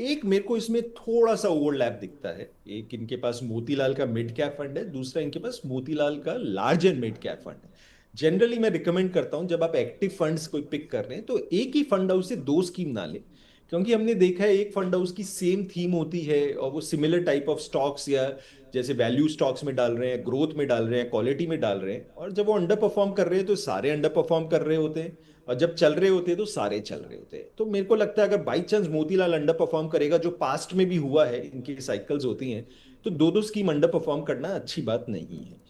एक मेरे को इसमें थोड़ा सा ओवरलैप दिखता है, एक इनके पास मोतीलाल का मिड कैप फंड है, दूसरा इनके पास मोतीलाल का large and mid cap fund है। जनरली मैं रिकमेंड करता हूं जब आप एक्टिव फंड्स कोई पिक कर रहे हैं तो एक ही फंड हाउस से दो स्कीम ना लें, क्योंकि हमने देखा है एक फंड हाउस की सेम थीम होती है और वो सिमिलर टाइप ऑफ स्टॉक्स, या जैसे वैल्यू स्टॉक्स में डाल रहे हैं, ग्रोथ में डाल रहे हैं, क्वालिटी में डाल रहे हैं, और जब वो अंडर परफॉर्म कर रहे हैं तो सारे अंडर परफॉर्म कर रहे होते हैं, और जब चल रहे होते हैं तो सारे चल रहे होते हैं। तो मेरे को लगता है अगर by chance Motilal under perform करेगा, जो पास्ट में भी हुआ है, इनकी साइकिल्स होती हैं, तो दो दो स्कीम अंडर परफॉर्म करना अच्छी बात नहीं है।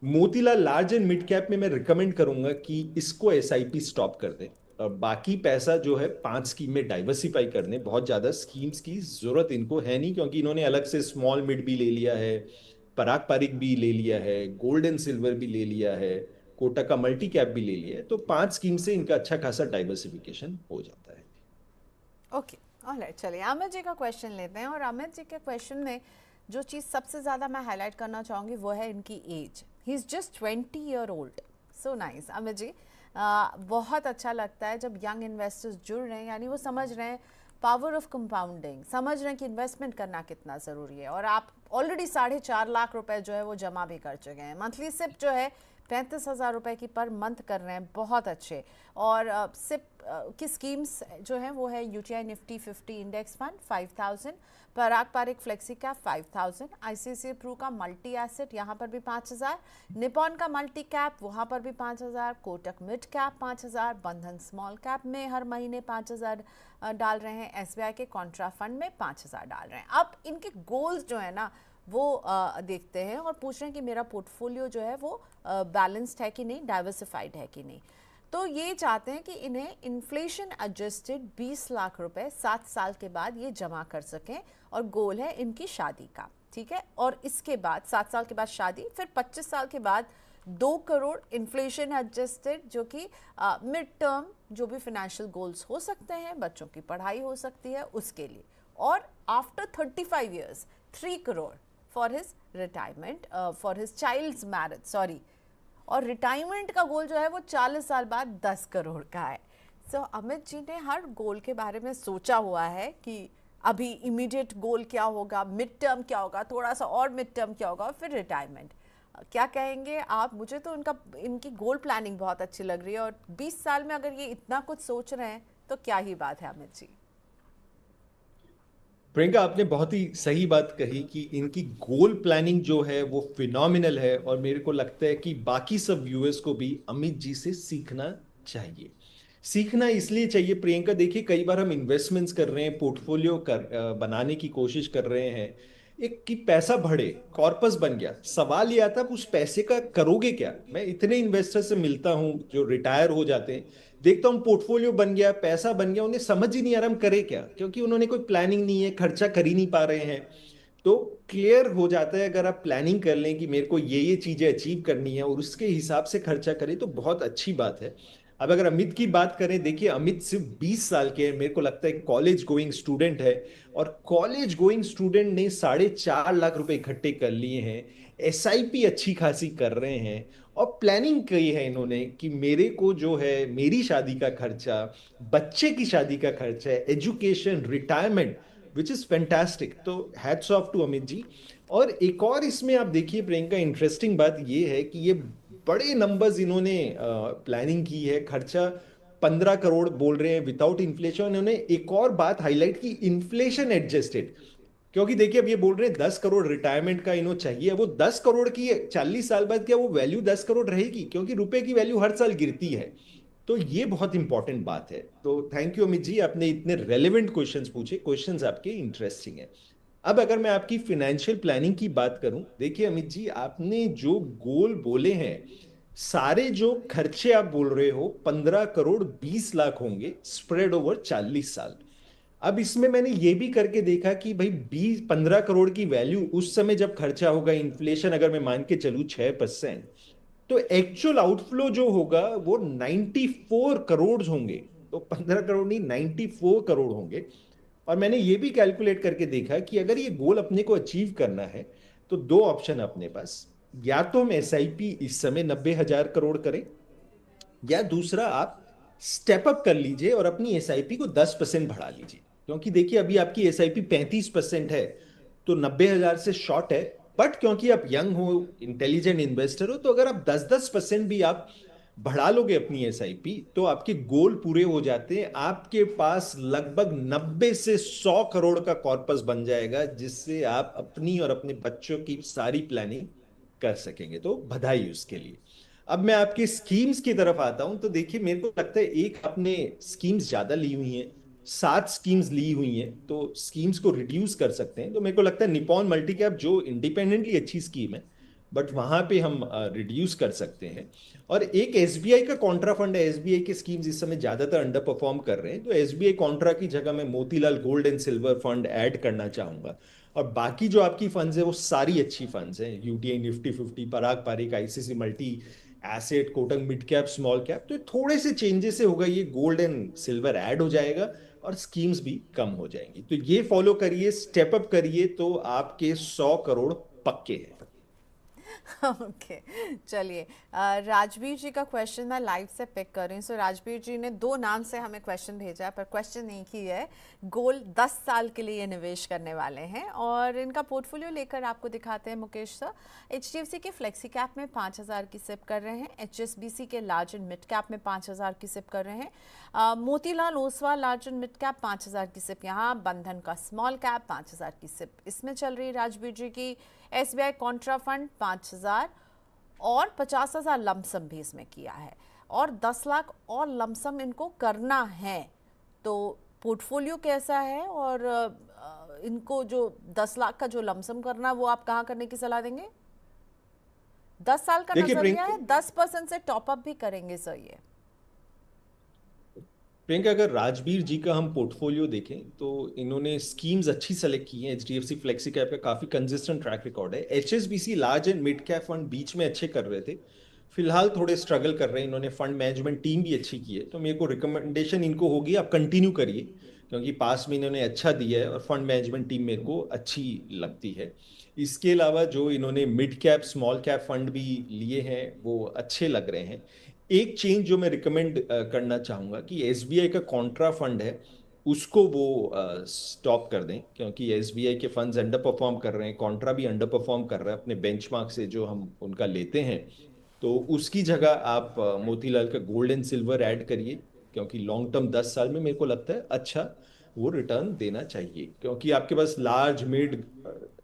Motilal large and mid cap में मैं रिकमेंड करूंगा कि इसको एसआईपी स्टॉप कर दें, और बाकी पैसा जो है 5 स्कीम में डाइवर्सिफाई करने, बहुत ज्यादा स्कीम्स की जरूरत इनको है नहीं, क्योंकि इन्होंने अलग से स्मॉल मिड भी ले लिया है, पराग पारिक भी ले लिया है, गोल्ड एंड सिल्वर भी ले लिया है, कोटक का मल्टी कैप भी ले लिया है, तो 5 स्कीम से इनका अच्छा खासा डाइवर्सिफिकेशन हो जाता है। ओके, ऑलराइट, चलिए अमित जी का क्वेश्चन लेते हैं। और अमित जी के क्वेश्चन में जो चीज़ सबसे ज़्यादा मैं हाईलाइट करना चाहूँगी वो है इनकी age. He is just 20 year old. So nice Amit ji. बहुत अच्छा लगता है जब यंग इन्वेस्टर्स जुड़ रहे हैं, यानी वो समझ रहे हैं पावर ऑफ कंपाउंडिंग, समझ रहे हैं कि इन्वेस्टमेंट करना कितना ज़रूरी है। और आप ऑलरेडी 4.5 लाख रुपए जो है वो जमा भी कर चुके हैं। मंथली सिप जो है 35,000 रुपए की पर मंथ कर रहे हैं, बहुत अच्छे। और सिप की स्कीम्स जो हैं वो है UTI Nifty 50 index fund 5,000, Parag Parikh flexi cap 5,000, ICICI Pru का मल्टी एसेट यहाँ पर भी 5,000, निपॉन का मल्टी कैप वहाँ पर भी 5,000, कोटक मिड कैप 5,000, बंधन स्मॉल कैप में हर महीने 5,000 डाल रहे हैं, एसबीआई के कॉन्ट्रा फंड में 5,000 डाल रहे हैं। अब इनके गोल्स जो है ना वो देखते हैं और पूछ रहे हैं कि मेरा पोर्टफोलियो जो है वो बैलेंस्ड है कि नहीं, डाइवर्सिफाइड है कि नहीं। तो ये चाहते हैं कि इन्हें इन्फ्लेशन एडजस्टेड 20 लाख रुपए 7 साल के बाद ये जमा कर सकें, और गोल है इनकी शादी का, ठीक है। और इसके बाद 7 साल के बाद शादी, फिर 25 साल के बाद 2 करोड़ इन्फ्लेशन एडजस्टेड, जो कि मिड टर्म जो भी फाइनेंशियल गोल्स हो सकते हैं, बच्चों की पढ़ाई हो सकती है उसके लिए। और after 35 years 3 crore for his retirement, for his child's marriage, sorry. और रिटायरमेंट का गोल जो है वो 40 साल बाद 10 करोड़ का है। सो अमित जी ने हर गोल के बारे में सोचा हुआ है कि अभी इमीडिएट गोल क्या होगा, मिड टर्म क्या होगा, थोड़ा सा और मिड टर्म क्या होगा, और फिर रिटायरमेंट। क्या कहेंगे आप? मुझे तो इनकी गोल प्लानिंग बहुत अच्छी लग रही है, और 20 साल में अगर ये इतना कुछ सोच रहे हैं तो क्या ही बात है अमित जी। प्रियंका, आपने बहुत ही सही बात कही कि इनकी गोल प्लानिंग जो है वो फिनोमिनल है, और मेरे को लगता है कि बाकी सब व्यूअर्स को भी अमित जी से सीखना चाहिए। सीखना इसलिए चाहिए प्रियंका, देखिए कई बार हम इन्वेस्टमेंट्स कर रहे हैं, पोर्टफोलियो बनाने की कोशिश कर रहे हैं, एक कि पैसा बढ़े, कॉर्पस बन गया, सवाल ये आता है उस पैसे का करोगे क्या। मैं इतने इन्वेस्टर से मिलता हूं जो रिटायर हो जाते हैं, देखता हूं पोर्टफोलियो बन गया, पैसा बन गया, उन्हें समझ ही नहीं आ रहा हम करें क्या, क्योंकि उन्होंने कोई प्लानिंग नहीं है, खर्चा कर ही नहीं पा रहे हैं। तो क्लियर हो जाता है अगर आप प्लानिंग कर लें कि मेरे को ये चीजें अचीव करनी है और उसके हिसाब से खर्चा करें तो बहुत अच्छी बात है। अब अगर अमित की बात करें, देखिए अमित सिर्फ 20 साल के हैं, मेरे को लगता है कॉलेज गोइंग स्टूडेंट है, और कॉलेज गोइंग स्टूडेंट ने 4.5 लाख रुपए इकट्ठे कर लिए हैं, एसआईपी अच्छी खासी कर रहे हैं, और प्लानिंग की है इन्होंने कि मेरे को जो है मेरी शादी का खर्चा, बच्चे की शादी का खर्चा, education, retirement, which is fantastic. तो hats off to Amit ji. और एक और इसमें आप देखिए प्रियंका, इंटरेस्टिंग बात ये है कि ये बड़े नंबर्स इन्होंने प्लानिंग की है, खर्चा 15 करोड़ बोल रहे हैं विदाउट इन्फ्लेशन। इन्होंने एक और बात हाईलाइट की, इन्फ्लेशन एडजस्टेड। क्योंकि देखिए अब ये बोल रहे हैं 10 करोड़ रिटायरमेंट का इन्हों चाहिए, वो 10 करोड़ की 40 साल बाद क्या वो वैल्यू 10 करोड़ रहेगी? क्योंकि रुपए की वैल्यू हर साल गिरती है। तो ये बहुत इंपॉर्टेंट बात है। तो थैंक यू अमित जी, आपने इतने रेलेवेंट क्वेश्चंस पूछे, क्वेश्चंस आपके इंटरेस्टिंग है। अब अगर मैं आपकी फाइनेंशियल प्लानिंग की बात करूं, देखिए अमित जी, आपने जो गोल बोले हैं, सारे जो खर्चे आप बोल रहे हो 15 करोड़ 20 लाख होंगे स्प्रेड ओवर 40 साल। अब इसमें मैंने ये भी करके देखा कि भाई 20-15 करोड़ की वैल्यू उस समय जब खर्चा होगा, इन्फ्लेशन अगर मैं मान के चलूं 6%, तो एक्चुअल आउटफ्लो जो होगा वो 94 करोड़ होंगे। तो 15 करोड़ नहीं, 94 करोड़ होंगे। और मैंने ये भी कैलकुलेट करके देखा कि अगर ये गोल अपने को अचीव करना है, तो दो ऑप्शन अपने पास। या तो हम एसआईपी इस समय 90,000 करोड़ करें, या दूसरा आप स्टेप अप कर लीजिए और अपनी एसआईपी को 10% बढ़ा लीजिए। क्योंकि देखिए अभी आपकी एसआईपी 35% है, तो 90,000 से शॉर्ट है। बट क्योंकि आप यंग हो, इंटेलिजेंट इन्वेस्टर हो, तो अगर आप 10-10% भी आप बढ़ा लोगे अपनी एसआईपी, तो आपके गोल पूरे हो जाते हैं। आपके पास लगभग 90 से 100 करोड़ का कॉर्पस बन जाएगा, जिससे आप अपनी और अपने बच्चों की सारी प्लानिंग कर सकेंगे। तो बधाई उसके लिए। अब मैं आपकी स्कीम्स की तरफ आता हूं। तो देखिए मेरे को लगता है एक आपने स्कीम्स ज्यादा ली हुई हैं, 7 स्कीम्स ली हुई हैं, तो स्कीम्स को रिड्यूस कर सकते हैं। तो मेरे को लगता है निपॉन मल्टी कैप जो इंडिपेंडेंटली अच्छी स्कीम है, बट वहां पे हम रिड्यूस कर सकते हैं। और एक एसबीआई का कॉन्ट्रा फंड है, एसबीआई के स्कीम्स इस समय ज्यादातर अंडर परफॉर्म कर रहे हैं, तो एसबीआई कॉन्ट्रा की जगह मैं Motilal gold and silver fund add करना चाहूंगा। और बाकी जो आपकी फंड्स है वो सारी अच्छी फंड्स हैं, UTI Nifty 50, Parag Parikh, ICC multi asset, Kotak mid cap, small cap. तो थोड़े से चेंजेस से होगा, ये गोल्ड एंड सिल्वर ऐड हो जाएगा और स्कीम्स भी कम हो जाएंगी। तो ये फॉलो करिए, स्टेप अप करिए, तो आपके 100 करोड़ पक्के हैं। ओके, चलिए। राजवीर जी का क्वेश्चन मैं लाइव से पिक कर रही हूँ। सो राजवीर जी ने दो नाम से हमें क्वेश्चन भेजा है, पर क्वेश्चन एक ही है। गोल 10 साल के लिए निवेश करने वाले हैं और इनका पोर्टफोलियो लेकर आपको दिखाते हैं मुकेश सर। एचडीएफसी के फ्लेक्सी कैप में 5,000 की सिप कर रहे हैं, एचएसबीसी के लार्ज एंड मिड कैप में 5,000 की सिप कर रहे हैं, Motilal Oswal large and mid cap 5,000 की सिप यहाँ, बंधन का स्मॉल कैप 5,000 की सिप इसमें चल रही है राजवीर जी की, एसबीआई कॉन्ट्रा फंड 5,000 और 50,000 लमसम भी इसमें किया है, और 10 लाख और लमसम इनको करना है। तो पोर्टफोलियो कैसा है, और इनको जो 10 लाख का जो लमसम करना वो आप कहाँ करने की सलाह देंगे? 10 साल का देखिए नजरिया प्रियंका, है, 10% से टॉपअप भी करेंगे सर ये। प्रियंका, अगर राजवीर जी का हम पोर्टफोलियो देखें तो इन्होंने स्कीम्स अच्छी सेलेक्ट की हैं। एचडीएफसी फ्लेक्सी कैप का काफी कंसिस्टेंट ट्रैक रिकॉर्ड है। HSBC large and mid cap fund बीच में अच्छे कर रहे थे, फिलहाल थोड़े स्ट्रगल कर रहे हैं। इन्होंने फंड मैनेजमेंट टीम भी अच्छी की है, तो मेरे को रिकमेंडेशन इनको होगी आप कंटिन्यू करिए, क्योंकि पास में इन्होंने अच्छा दिया है और फंड मैनेजमेंट टीम मेरे को अच्छी लगती है। इसके अलावा जो इन्होंने mid cap small cap fund भी लिए हैं वो अच्छे लग रहे हैं। एक चेंज जो मैं रिकमेंड करना चाहूंगा कि एसबीआई का कॉन्ट्रा फंड है, उसको वो स्टॉप कर दें, क्योंकि एसबीआई के फंड्स अंडर परफॉर्म कर रहे हैं, कॉन्ट्रा भी अंडर परफॉर्म कर रहा है अपने बेंचमार्क से जो हम उनका लेते हैं। तो उसकी जगह आप मोतीलाल का गोल्ड एंड सिल्वर ऐड करिए, क्योंकि लॉन्ग टर्म 10 साल में मेरे को लगता है अच्छा वो रिटर्न देना चाहिए। क्योंकि आपके पास लार्ज मिड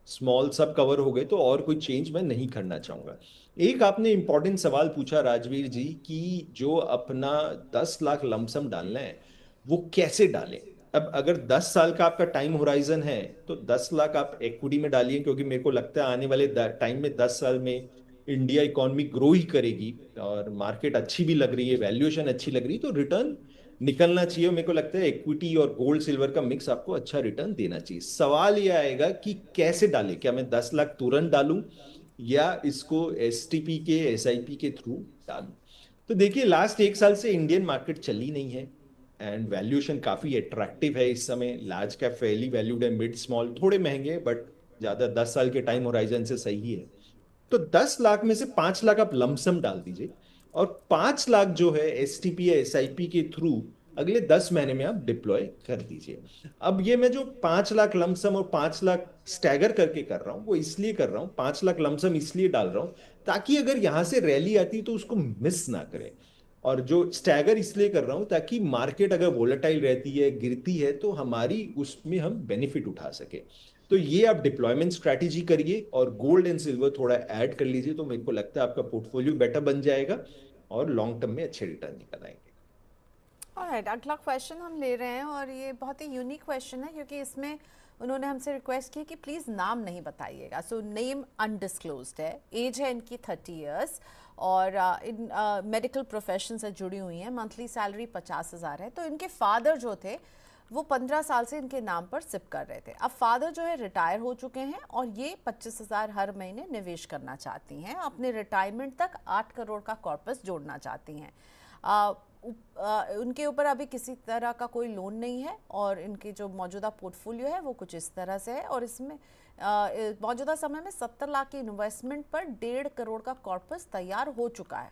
स्मॉल सब कवर हो गए, तो और कोई चेंज मैं नहीं करना चाहूंगा। एक आपने इंपॉर्टेंट सवाल पूछा राजवीर जी कि जो अपना 10 लाख लमसम डालना है वो कैसे डालें। अब अगर 10 साल का आपका टाइम होराइजन है, तो 10 लाख आप इक्विटी में डालिए, क्योंकि मेरे को लगता है आने वाले टाइम में 10 साल में इंडिया इकोनॉमी ग्रो ही करेगी और मार्केट अच्छी भी लग रही है, वैल्यूएशन अच्छी लग रही है, तो रिटर्न निकलना चाहिए। मेरे को लगता है इक्विटी और गोल्ड सिल्वर का मिक्स आपको अच्छा रिटर्न देना चाहिए। सवाल यह आएगा कि कैसे डालें, क्या मैं 10 लाख तुरंत डालूं या इसको एसटीपी के एसआईपी के थ्रू डालूं। तो देखिए लास्ट 1 साल से इंडियन मार्केट चली नहीं है एंड वैल्यूएशन काफी अट्रैक्टिव है इस समय। लार्ज कैप फेयरली वैल्यूड है, मिड स्मॉल थोड़े महंगे, बट ज्यादा 10 साल के टाइम होराइजन से सही है। तो 10 लाख में से 5 लाख आप लमसम डाल दीजिए, और 5 लाख जो है एसटीपी या एसआईपी के थ्रू अगले 10 महीने में आप डिप्लॉय कर दीजिए। अब ये मैं जो 5 लाख लमसम और 5 लाख स्टैगर करके कर रहा हूं, वो इसलिए कर रहा हूं, 5 लाख लमसम इसलिए डाल रहा हूं ताकि अगर यहां से रैली आती तो उसको मिस ना करें, और जो स्टैगर इसलिए कर रहा हूं ताकि मार्केट अगर वोलेटाइल रहती है, गिरती है, तो हमारी उसमें हम बेनिफिट उठा सके। तो तो ये आप डिप्लॉयमेंट स्ट्रैटेजी करिए और गोल्ड एंड सिल्वर थोड़ा ऐड कर लीजिए, तो मेरे को लगता है आपका पोर्टफोलियो बेटर बन जाएगा और लॉन्ग टर्म में अच्छे रिटर्न निकल आएंगे। ऑलराइट, अगला क्वेश्चन हम ले रहे हैं और ये बहुत ही यूनिक क्वेश्चन है क्योंकि इसमें उन्होंने हमसे रिक्वेस्ट की कि प्लीज़ नाम नहीं बताइएगा। सो नेम अनडिस्क्लोज्ड है, एज है इनकी 30 इयर्स और इन मेडिकल प्रोफेशन से जुड़ी हुई हैं, मंथली सैलरी 50,000 है। तो इनके फादर जो थे वो 15 साल से इनके नाम पर सिप कर रहे थे। अब फादर जो है रिटायर हो चुके हैं और ये 25,000 हर महीने निवेश करना चाहती हैं, अपने रिटायरमेंट तक 8 करोड़ का कॉर्पस जोड़ना चाहती हैं। उनके ऊपर अभी किसी तरह का कोई लोन नहीं है और इनके जो मौजूदा पोर्टफोलियो है वो कुछ इस तरह से है और इसमें मौजूदा समय में 70 लाख की इन्वेस्टमेंट पर 1.5 करोड़ का कॉर्पस तैयार हो चुका है।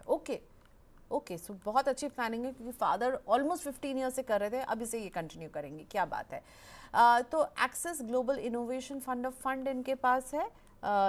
ओके, सो बहुत अच्छी प्लानिंग है क्योंकि फादर ऑलमोस्ट 15 ईयर से कर रहे थे, अभी से ये कंटिन्यू करेंगे, क्या बात है। तो axis global innovation fund of fund इनके पास है।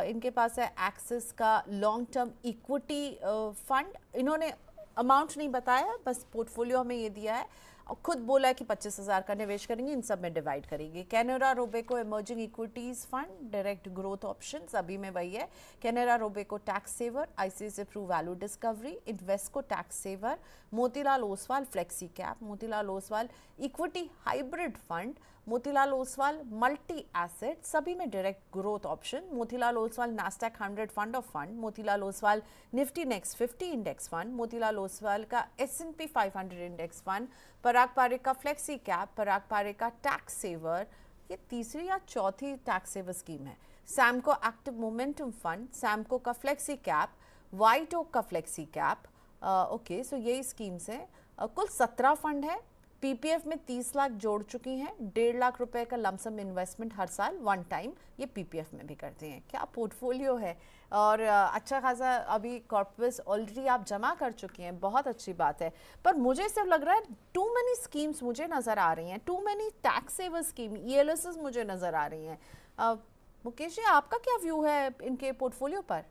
इनके पास है एक्सिस का लॉन्ग टर्म इक्विटी फंड। इन्होंने अमाउंट नहीं बताया, बस पोर्टफोलियो हमें ये दिया है और खुद बोला है कि 25,000 का निवेश करेंगे, इन सब में डिवाइड करेंगे। Canara Robeco emerging equities fund, direct growth options, अभी में वही है। Canara Robeco tax saver, ICICI Pru value discovery, Invesco tax saver, Motilal Oswal flexi cap, Motilal Oswal equity hybrid fund, Motilal Oswal multi asset, सभी में direct growth option, Motilal Oswal Nasdaq 100 fund of fund, Motilal Oswal Nifty next 50 index fund, Motilal Oswal का S&P 500 index fund, पराग पारेख का flexi cap, पराग पारेख का tax saver, ये तीसरी या चौथी tax saver scheme है। Samco active momentum fund, Samco का फ्लेक्सी कैप, वाइट ओक का फ्लेक्सी कैप। ओके, सो यही स्कीम्स हैं। कुल 17 फंड है। पीपीएफ में 30 लाख जोड़ चुकी हैं, 1.5 लाख रुपए का लमसम इन्वेस्टमेंट हर साल वन टाइम ये पीपीएफ में भी करते हैं। क्या पोर्टफोलियो है और अच्छा खासा अभी कॉर्पस ऑलरेडी आप जमा कर चुकी हैं, बहुत अच्छी बात है। पर मुझे सिर्फ लग रहा है टू मेनी स्कीम्स मुझे नज़र आ रही हैं, too many tax saver scheme, ELSS मुझे नज़र आ रही हैं। मुकेश जी, आपका क्या व्यू है इनके पोर्टफोलियो पर?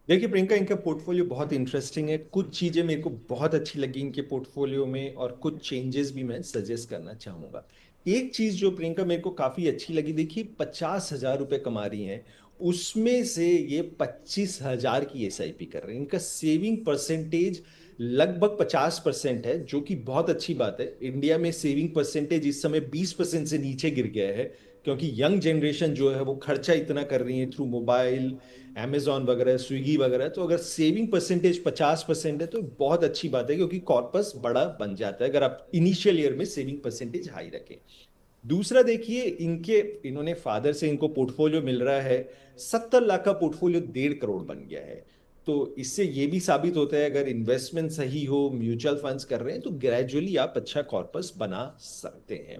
देखिए प्रियंका, इनका पोर्टफोलियो बहुत इंटरेस्टिंग है। कुछ चीजें मेरे को बहुत अच्छी लगी इनके पोर्टफोलियो में और कुछ चेंजेस भी मैं सजेस्ट करना चाहूंगा। एक चीज जो प्रियंका मेरे को काफी अच्छी लगी, देखिए 50,000 रुपए कमा रही हैं, उसमें से ये 25,000 की SIP कर रहे हैं। इनका सेविंग परसेंटेज लगभग 50% है, जो कि बहुत अच्छी बात है। इंडिया में सेविंग परसेंटेज इस समय 20% से नीचे गिर गया है, क्योंकि यंग जनरेशन जो है वो खर्चा इतना कर रही है थ्रू मोबाइल, Amazon वगैरह, स्विगी वगैरह। तो अगर सेविंग परसेंटेज 50% है तो बहुत अच्छी बात है, क्योंकि कॉर्पस बड़ा बन जाता है अगर आप इनिशियल ईयर में सेविंग परसेंटेज हाई रखें। दूसरा देखिए, इन्होंने फादर से इनको पोर्टफोलियो मिल रहा है, 70 लाख का पोर्टफोलियो 1.5 करोड़ बन गया है। तो इससे ये भी साबित होता है अगर इन्वेस्टमेंट सही हो, म्यूचुअल फंड्स कर रहे हैं, तो ग्रेजुअली आप अच्छा कॉर्पस बना सकते हैं।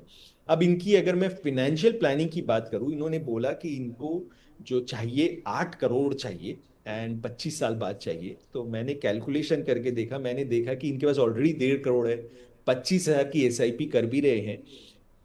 अब इनकी अगर मैं फिनेंशियल प्लानिंग की बात करूं, इन्होंने बोला कि इनको जो चाहिए 8 करोड़ चाहिए एंड 25 साल बाद चाहिए। तो मैंने कैलकुलेशन करके देखा, मैंने देखा कि इनके पास ऑलरेडी 1.5 करोड़ है, 25,000 की SIP कर भी रहे हैं,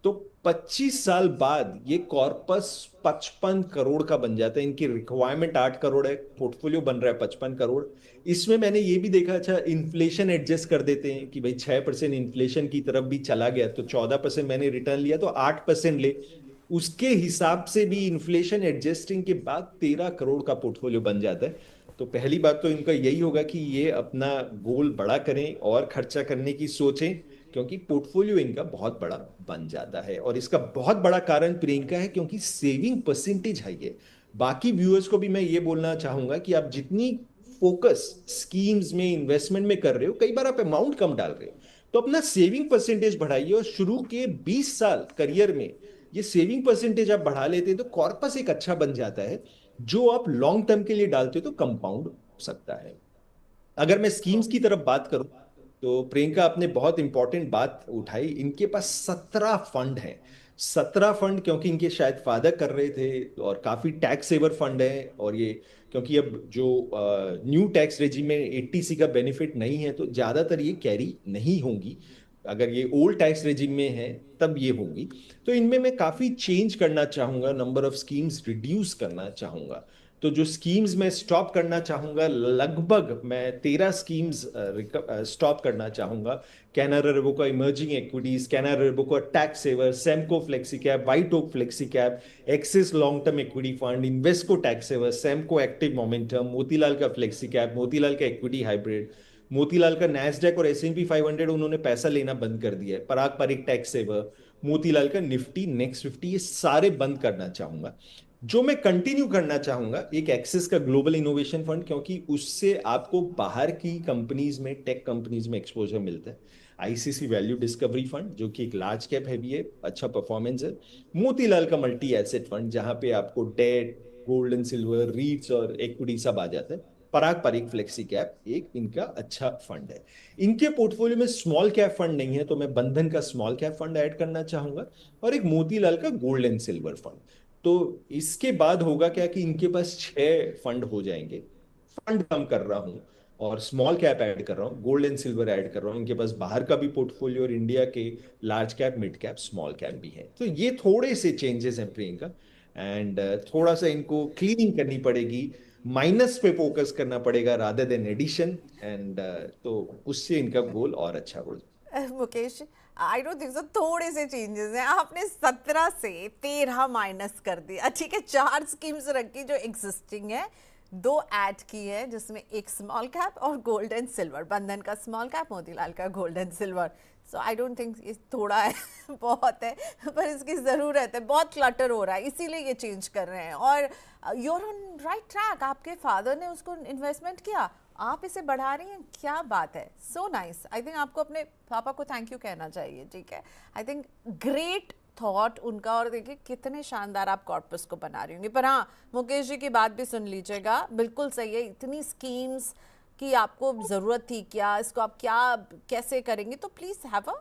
तो 25 साल बाद ये कॉर्पस 55 करोड़ का बन जाता है। इनकी रिक्वायरमेंट 8 करोड़ है, पोर्टफोलियो बन रहा है 55 करोड़। इसमें मैंने ये भी देखा, अच्छा इन्फ्लेशन एडजस्ट कर देते हैं कि भाई 6% इन्फ्लेशन की तरफ भी चला गया तो 14% मैंने रिटर्न लिया तो 8% ले, उसके हिसाब से भी इन्फ्लेशन एडजस्टिंग के बाद 13 करोड़ का पोर्टफोलियो बन जाता है। तो पहली बात तो इनका यही होगा कि ये अपना गोल बड़ा करें और खर्चा करने की सोचें, क्योंकि पोर्टफोलियो इनका बहुत बड़ा बन जाता है। और इसका बहुत बड़ा कारण प्रियंका है क्योंकि सेविंग परसेंटेज हाई है। बाकी व्यूअर्स को भी मैं ये बोलना चाहूंगा कि आप जितनी फोकस स्कीम्स में, इन्वेस्टमेंट में कर रहे हो, कई बार आप अमाउंट कम डाल रहे हो, तो अपना सेविंग परसेंटेज बढ़ाइए और शुरू के 20 साल करियर में ये सेविंग परसेंटेज आप बढ़ा लेते हैं तो कॉर्पस एक अच्छा बन जाता है, जो आप लॉन्ग टर्म के लिए डालते हो तो कंपाउंड हो सकता है। अगर मैं स्कीम्स की तरफ बात करूं, तो प्रियंका आपने बहुत इंपॉर्टेंट बात उठाई। इनके पास 17 फंड है। 17 फंड, क्योंकि इनके शायद फादर कर रहे थे, और काफी टैक्स सेवर फंड है। और ये क्योंकि अब जो न्यू टैक्स रेजिम में 80C का बेनिफिट नहीं है, तो ज्यादातर ये कैरी नहीं होंगी। अगर ये ओल्ड टैक्स रेजिम में है तब ये होंगी। तो इनमें मैं काफी चेंज करना चाहूंगा, नंबर ऑफ स्कीम्स रिड्यूस करना चाहूंगा। तो जो स्कीम्स मैं स्टॉप करना चाहूंगा, लगभग मैं 13 स्कीम्स स्टॉप करना चाहूंगा। Canara Robeco emerging equities, Canara Robeco tax saver, Samco flexi cap, white oak flexi cap, Axis long term equity fund, Invesco tax saver, Samco active momentum, Motilal का फ्लेक्सी कैप, मोतीलाल का इक्विटी हाइब्रिड, मोतीलाल का नैस्डैक और S&P 500 उन्होंने पैसा लेना बंद कर दिया है, पराग पारिक टैक्स सेवर, मोतीलाल का निफ्टी नेक्स्ट 50, ये सारे बंद करना चाहूंगा। जो मैं कंटिन्यू करना चाहूंगा, एक एक्सिस का ग्लोबल इनोवेशन फंड, क्योंकि उससे आपको बाहर की कंपनीज में, टेक कंपनीज में एक्सपोजर मिलता है। आईसीसी वैल्यू डिस्कवरी फंड, जो कि एक लार्ज कैप है भी है, अच्छा परफॉर्मेंस है। मोतीलाल का मल्टी एसेट फंड, जहां पे आपको debt, gold and silver, REITs और इक्विटी सब आ जाता है। पराग पारिक फ्लेक्सी कैप एक इनका अच्छा फंड है। इनके पोर्टफोलियो में स्मॉल कैप फंड नहीं है, तो मैं बंधन का स्मॉल कैप फंड ऐड करना चाहूंगा, और एक मोतीलाल का गोल्ड एंड सिल्वर फंड। तो इसके बाद होगा क्या कि इनके पास 6 फंड हो जाएंगे। फंड कम कर रहा हूं और स्मॉल कैप ऐड कर रहा हूँ, गोल्ड एंड सिल्वर ऐड कर रहा हूँ। इनके पास बाहर का भी पोर्टफोलियो और इंडिया के large cap, mid cap, small cap भी है। तो ये थोड़े से चेंजेस हैं प्रियंका। एंड थोड़ा सा इनको क्लीनिंग करनी पड़ेगी, माइनस पे फोकस करना पड़ेगा रादर देन एडिशन। एंड तो उससे इनका गोल और अच्छा हो। Mukesh, I don't think so, थोड़े से चेंजेस हैं। आपने 17 से 13 माइनस कर दिया, ठीक है। 4 स्कीम्स रखी जो एग्जिस्टिंग है, 2 ऐड की है, जिसमें एक स्मॉल कैप और गोल्ड एंड सिल्वर, बंधन का स्मॉल कैप, मोतीलाल का gold and silver. So I don't think ये थोड़ा है बहुत है, पर इसकी ज़रूरत है, बहुत क्लटर हो रहा है, इसीलिए ये चेंज कर रहे हैं। और you are on right track, आपके फादर ने उसको इन्वेस्टमेंट किया, आप इसे बढ़ा रही हैं, क्या बात है, सो नाइस। आई थिंक आपको अपने पापा को थैंक यू कहना चाहिए, ठीक है। आई थिंक ग्रेट थॉट उनका, और देखिए कितने शानदार आप कॉर्पस को बना रही होंगी। पर हाँ, मुकेश जी की बात भी सुन लीजिएगा, बिल्कुल सही है, इतनी स्कीम्स की आपको ज़रूरत थी क्या, इसको आप क्या कैसे करेंगे, तो please have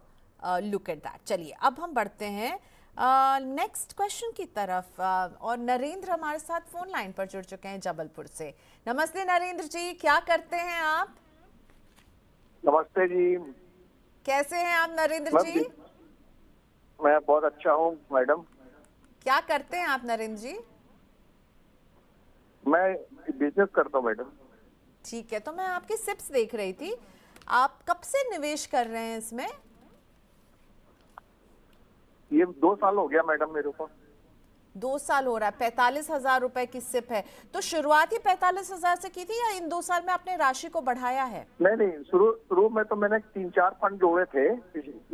a look at that. चलिए अब हम बढ़ते हैं नेक्स्ट क्वेश्चन की तरफ। और नरेंद्र हमारे साथ फोन लाइन पर जुड़ चुके हैं जबलपुर से। नमस्ते नरेंद्र जी, क्या करते हैं आप? नमस्ते जी। कैसे हैं आप नरेंद्र जी? मैं बहुत अच्छा हूँ मैडम। क्या करते हैं आप नरेंद्र जी? मैं बिजनेस करता हूँ मैडम। ठीक है, तो मैं आपकी सिप्स देख रही थी, आप कब से निवेश कर रहे हैं इसमें? ये 2 साल हो गया मैडम मेरे को। 2 साल हो रहा है। 45,000 रुपए की सिप है, तो शुरुआत ही 45,000 से की थी या इन 2 साल में आपने राशि को बढ़ाया है? नहीं, शुरू में तो मैंने 3-4 फंड जोड़े थे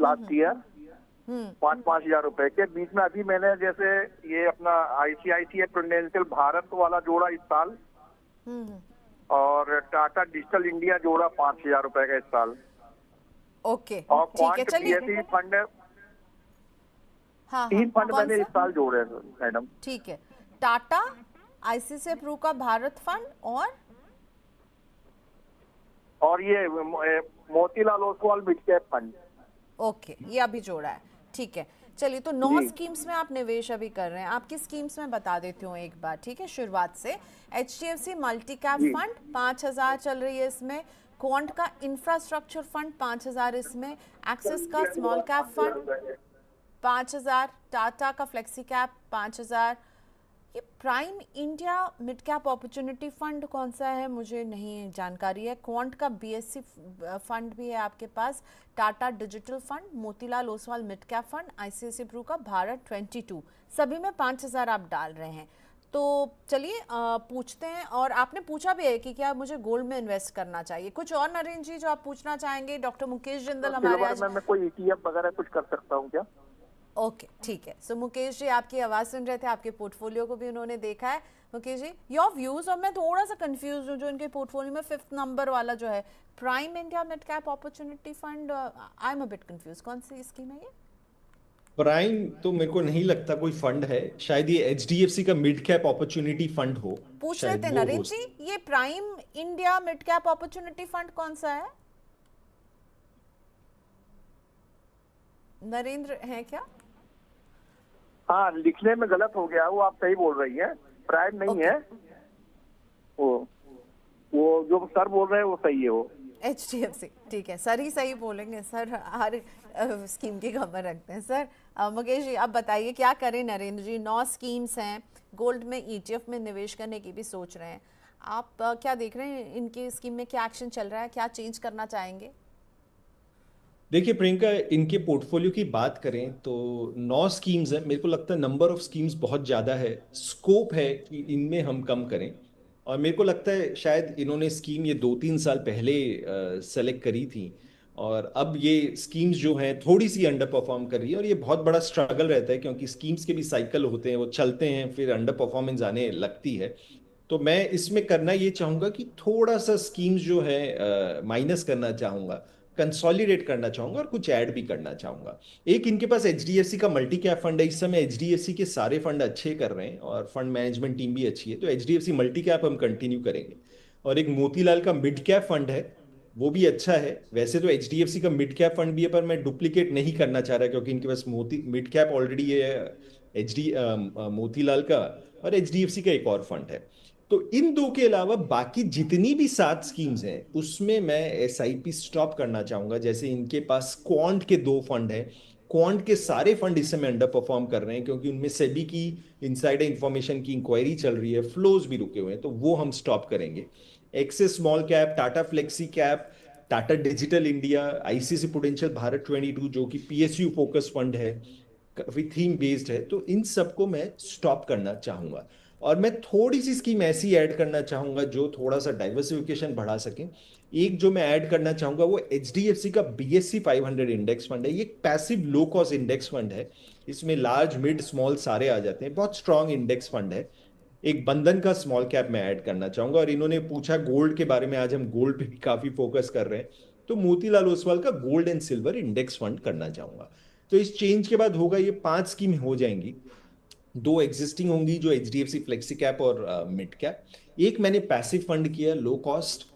लास्ट ईयर, 5-5 हजार रुपए के। बीच में अभी मैंने जैसे ये अपना ICICI प्रूडेंशियल भारत वाला जोड़ा इस साल, और टाटा डिजिटल इंडिया जोड़ा 5,000 रुपए का इस साल। ओके, और ठीक है, चलिए। BSE फंड है, हाँ, 3 फंड कौन मैंने सा? इस साल जोड़े हैं मैडम। ठीक है, टाटा, ICICI प्रू का भारत फंड, और ये Motilal Oswal mid cap fund. Okay, ये अभी जोड़ा है, ठीक है। चलिए, तो 9 स्कीम्स में आप निवेश अभी कर रहे हैं। आपकी स्कीम्स में बता देती हूँ एक बार, ठीक है, शुरुआत से। HDFC मल्टी कैप फंड 5,000 चल रही है इसमें, क्वांट का इंफ्रास्ट्रक्चर फंड 5,000 इसमें, एक्सिस का स्मॉल कैप फंड 5,000, टाटा का फ्लेक्सी कैप 5,000। ये prime India mid cap opportunity fund कौन सा है मुझे नहीं जानकारी है। क्वांट का BSC फंड भी है आपके पास, Tata digital fund, Motilal Oswal mid cap fund, ICICI Pru का भारत 22, सभी में 5,000 आप डाल रहे हैं। तो चलिए पूछते हैं, और आपने पूछा भी है कि क्या मुझे गोल्ड में इन्वेस्ट करना चाहिए। कुछ और नरेंद्र जी जो आप पूछना चाहेंगे? डॉक्टर मुकेश जिंदल हमारे आज मैं कोई ETF वगैरह कुछ कर सकता हूँ क्या? ओके, ठीक है। सो मुकेश जी आपकी आवाज़ सुन रहे थे, आपके पोर्टफोलियो को भी उन्होंने देखा है। Mukesh ji, your views. और मैं थोड़ा सा कंफ्यूज हूँ, जो इनके पोर्टफोलियो में 5th नंबर वाला जो है prime India mid cap opportunity fund, I am a bit confuse, कौन सी स्कीम है ये? प्राइम तो मेरे को नहीं लगता कोई फंड है, शायद ये HDFC का मिड कैप अपॉर्चुनिटी फंड हो, पूछ शायद लेते वो नरेंद्र हो। जी, ये prime India mid cap opportunity fund कौन सा है? नरेंद्र है क्या? हाँ, लिखने में गलत हो गया, वो आप सही बोल रही हैं, प्राइम नहीं है वो जो सर बोल रहे हैं वो सही है वो। HDFC, ठीक है, सर ही सही बोलेंगे, सर हर स्कीम की खबर रखते हैं सर। मुकेश जी, आप बताइए क्या करें। नरेंद्र जी, 9 स्कीम्स हैं, गोल्ड में ईटीएफ में निवेश करने की भी सोच रहे हैं। आप क्या देख रहे हैं, इनकी स्कीम में क्या एक्शन चल रहा है, क्या चेंज करना चाहेंगे? देखिए प्रियंका, इनके पोर्टफोलियो की बात करें तो 9 स्कीम्स है। मेरे को लगता है नंबर ऑफ स्कीम्स बहुत ज्यादा है, स्कोप है कि इनमें हम कम करें। और मेरे को लगता है शायद इन्होंने स्कीम ये 2-3 साल पहले सेलेक्ट करी थी, और अब ये स्कीम्स जो हैं थोड़ी सी अंडर परफॉर्म कर रही है। और ये बहुत बड़ा स्ट्रगल रहता है क्योंकि स्कीम्स के भी साइकिल होते हैं, वो चलते हैं, फिर अंडर परफॉर्मेंस आने लगती है। तो मैं इसमें करना ये चाहूंगा कि थोड़ा सा स्कीम्स जो है माइनस करना चाहूंगा, कंसोलिडेट करना चाहूंगा और कुछ ऐड भी करना चाहूंगा। एक इनके पास एचडीएफसी का मल्टी कैप फंड है। इस समय एचडीएफसी के सारे फंड अच्छे कर रहे हैं और फंड मैनेजमेंट टीम भी अच्छी है, तो एचडीएफसी मल्टी कैप हम कंटिन्यू करेंगे। और एक मोतीलाल का मिड कैप फंड है, वो भी अच्छा है। वैसे तो एचडीएफसी का मिड कैप फंड भी है, पर मैं डुप्लीकेट नहीं करना चाह रहा क्योंकि इनके पास मोती मिड कैप ऑलरेडी है, मोतीलाल का, और एचडीएफसी का एक और फंड है। तो इन दो के अलावा बाकी जितनी भी 7 स्कीम्स हैं उसमें मैं एसआईपी स्टॉप करना चाहूंगा। जैसे इनके पास क्वांट के 2 फंड हैं, क्वांट के सारे फंड इस समय अंडर परफॉर्म कर रहे हैं क्योंकि उनमें सेबी की इनसाइडर इंफॉर्मेशन की इंक्वायरी चल रही है, फ्लोज भी रुके हुए हैं, तो वो हम स्टॉप करेंगे। Axis small cap, Tata flexi cap, Tata digital India, ICC Prudential Bharat 22 जो कि पीएसयू फोकस फंड है, काफी थीम बेस्ड है, तो इन सबको मैं स्टॉप करना चाहूंगा। और मैं थोड़ी सी स्कीम ऐसी ऐड करना चाहूंगा जो थोड़ा सा डाइवर्सिफिकेशन बढ़ा सके। एक जो मैं ऐड करना चाहूंगा वो एचडीएफसी का बीएससी 500 इंडेक्स फंड है। ये एक passive low cost index fund है, इसमें लार्ज मिड स्मॉल सारे आ जाते हैं, बहुत स्ट्रांग इंडेक्स फंड है। एक बंधन का स्मॉल कैप में ऐड करना चाहूंगा। और इन्होंने पूछा गोल्ड के बारे में, आज हम गोल्ड पे भी काफी फोकस कर रहे हैं, तो मोतीलाल ओसवाल का gold and silver index fund करना चाहूंगा। तो इस चेंज के बाद होगा, ये 5 स्कीम हो जाएंगी। 2 एग्जिस्टिंग होंगी जो एचडीएफसी फ्लेक्सी कैप और मिड कैप। एक मैंने पैसिव फंड किया लो कॉस्ट,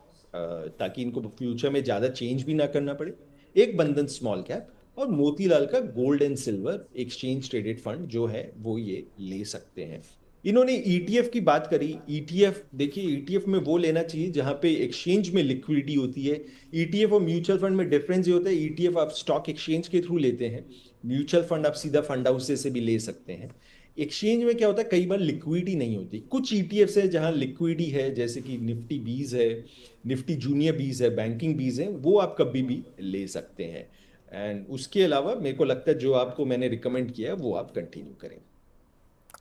ताकि इनको फ्यूचर में ज्यादा चेंज भी ना करना पड़े। एक बंधन स्मॉल कैप, और मोतीलाल का gold and silver exchange traded fund जो है वो ये ले सकते हैं। इन्होंने ईटीएफ की बात करी। ईटीएफ देखिए, ईटीएफ में वो लेना चाहिए जहां पे एक्सचेंज में लिक्विडिटी होती है। ईटीएफ और म्यूचुअल फंड में डिफरेंस ये होता है, ईटीएफ आप स्टॉक एक्सचेंज के थ्रू लेते हैं, म्यूचुअल फंड आप सीधा फंड हाउस से भी ले सकते हैं। एक्सचेंज में क्या होता है, कई बार लिक्विडिटी नहीं होती। कुछ ईटीएफ है जहां लिक्विडिटी है, जैसे कि निफ्टी बीज है, निफ्टी जूनियर बीज है, बैंकिंग बीज है, वो आप कभी भी ले सकते हैं। एंड उसके अलावा मेरे को लगता है जो आपको मैंने रिकमेंड किया है वो आप कंटिन्यू करें।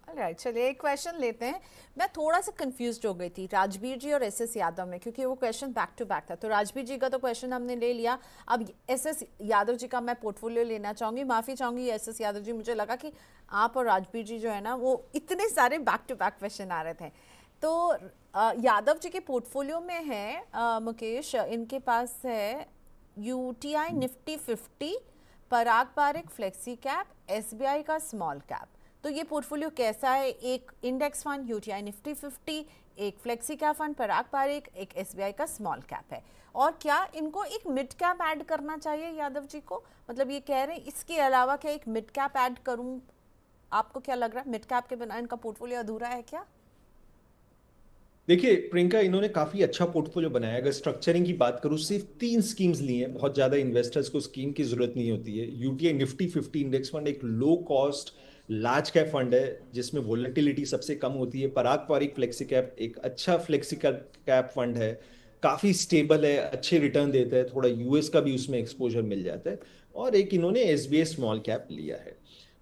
राइट, चलिए एक क्वेश्चन लेते हैं। मैं थोड़ा सा कंफ्यूज्ड हो गई थी राजबीर जी और एसएस यादव में, क्योंकि वो क्वेश्चन बैक टू बैक था। तो राजबीर जी का तो क्वेश्चन हमने ले लिया, अब एसएस यादव जी का मैं पोर्टफोलियो लेना चाहूँगी। माफ़ी चाहूँगी एसएस यादव जी, मुझे लगा कि आप और राजबीर जी जो है ना, वो इतने सारे बैक टू बैक क्वेश्चन आ रहे थे। तो यादव जी के पोर्टफोलियो में है मुकेश, इनके पास है UTI Nifty 50, Parag Parikh flexi cap, SBI का स्मॉल कैप। तो ये पोर्टफोलियो कैसा है? एक इंडेक्स फंड यूटीआई निफ्टी 50, एक फ्लेक्सी कैप फंड पराग पारिक, एक एसबीआई का स्मॉल कैप है। और क्या इनको एक मिड कैप ऐड करना चाहिए यादव जी को? मतलब ये कह रहे हैं इसके अलावा क्या एक मिड कैप ऐड करूं? आपको क्या लग रहा है, मिड कैप के बिना इनका पोर्टफोलियो अधूरा है क्या? देखिए प्रियंका, इन्होंने काफी अच्छा पोर्टफोलियो बनाया। अगर स्ट्रक्चरिंग की बात करूं, सिर्फ 3 स्कीम्स ली हैं, बहुत ज्यादा इन्वेस्टर्स को स्कीम की जरूरत नहीं होती है। यूटीआई निफ्टी 50 इंडेक्स फंड एक low cost large cap fund है जिसमें वोलेटिलिटी सबसे कम होती है। पराग पारिक फ्लेक्सी कैप एक अच्छा फ्लेक्सी कैप फंड है, काफी स्टेबल है, अच्छे रिटर्न देता है, थोड़ा यूएस का भी उसमें एक्सपोजर मिल जाता है। और एक इन्होंने एसबीआई स्मॉल कैप लिया है।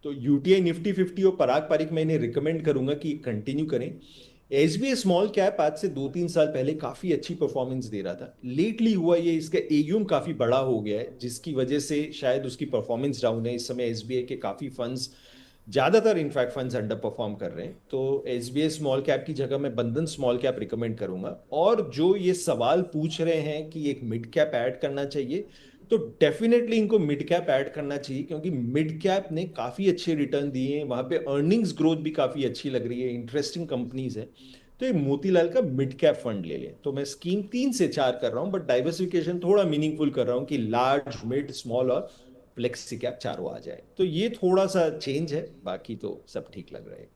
तो यूटीआई निफ्टी 50 और पराग पारिक मैं इन्हें रिकमेंड करूंगा कि कंटिन्यू करें। एसबीआई स्मॉल कैप आज से 2-3 साल पहले काफी अच्छी परफॉर्मेंस दे रहा था। लेटली हुआ ये, इसका एयूएम काफी बड़ा हो गया है जिसकी वजह से शायद उसकी परफॉर्मेंस डाउन है। इस समय एसबीआई के काफी फंड्स, ज्यादातर इनफैक्ट फंड्स अंडर परफॉर्म कर रहे हैं। तो एसबीआई स्मॉल कैप की जगह मैं बंधन स्मॉल कैप रिकमेंड करूंगा। और जो ये सवाल पूछ रहे हैं कि एक मिड कैप ऐड करना चाहिए, तो डेफिनेटली इनको मिड कैप ऐड करना चाहिए क्योंकि मिड कैप ने काफी अच्छे रिटर्न दिए हैं, वहां पे अर्निंग्स ग्रोथ भी काफी अच्छी लग रही है, इंटरेस्टिंग कंपनीज है। तो ये मोतीलाल का मिड कैप फंड ले लें। तो मैं स्कीम 3 से 4 कर रहा हूं, बट डाइवर्सिफिकेशन थोड़ा मीनिंगफुल कर रहा हूं कि लार्ज मिड स्मॉल और फ्लेक्सी कैप चारों आ जाए। तो ये थोड़ा सा चेंज है, बाकी तो सब ठीक लग रहा है।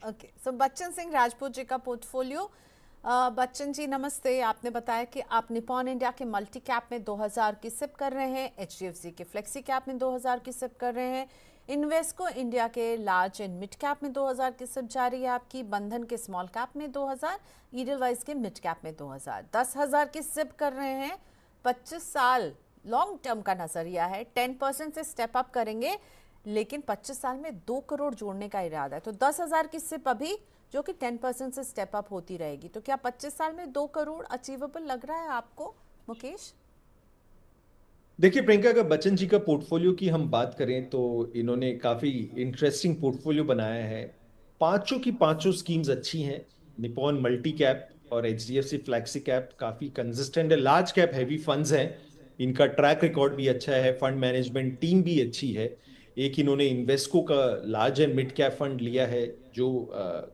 ओके, सो बच्चन सिंह राजपूत जी का पोर्टफोलियो बच्चन जी नमस्ते। आपने बताया कि आप निपॉन इंडिया के मल्टी कैप में 2000 की सिप कर रहे हैं, एचडीएफसी के फ्लेक्सी कैप में 2000 की सिप कर रहे हैं, इन्वेस्को इंडिया के लार्ज एंड मिड कैप में 2000 की सिप जारी है आपकी, बंधन के स्मॉल कैप में 2000, ईडलवाइज के मिड कैप में 2000, 10,000 की सिप कर रहे हैं। 25 साल लॉन्ग टर्म का नजरिया है, 10% से स्टेप अप करेंगे, लेकिन 25 साल में 2 करोड़ जोड़ने का इरादा है। तो 10,000 की सिप अभी, जो कि 10% से स्टेप अप होती रहेगी, तो क्या 25 साल में 2 करोड़ अचीवेबल लग रहा है आपको मुकेश? देखिए प्रियंका, अगर बच्चन जी का पोर्टफोलियो की हम बात करें तो इन्होंने काफी इंटरेस्टिंग पोर्टफोलियो बनाया है। पांचों की पांचों स्कीम्स अच्छी हैं। निपॉन मल्टी कैप और एचडीएफसी फ्लैक्सी कैप काफी कंसिस्टेंट है, लार्ज कैप हैवी फंड्स हैं। इनका ट्रैक रिकॉर्ड भी अच्छा है, फंड मैनेजमेंट टीम भी अच्छी है। एक इन्होंने इन्वेस्को का large and mid cap fund लिया है जो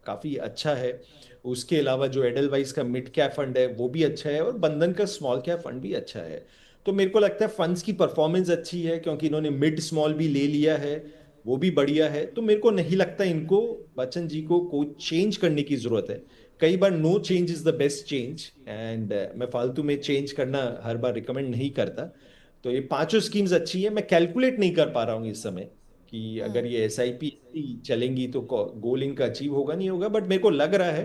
काफी अच्छा है। उसके अलावा जो एडलवाइस का मिड कैप फंड है वो भी अच्छा है, और बंधन का स्मॉल कैप फंड भी अच्छा है। तो मेरे को लगता है फंड्स की परफॉर्मेंस अच्छी है, क्योंकि इन्होंने मिड स्मॉल भी ले लिया है, वो भी बढ़िया है। तो मेरे को नहीं लगता इनको, बच्चन जी को कोई चेंज करने की जरूरत है। कई बार no change is the best change, and मैं फालतू में चेंज करना हर बार रिकमेंड नहीं करता। तो ये पांचों स्कीम्स अच्छी है। मैं कैलकुलेट नहीं कर पा रहा हूँ इस समय कि अगर ये एसआईपी चलेंगी तो गोल इनका अचीव होगा नहीं होगा, बट मेरे को लग रहा है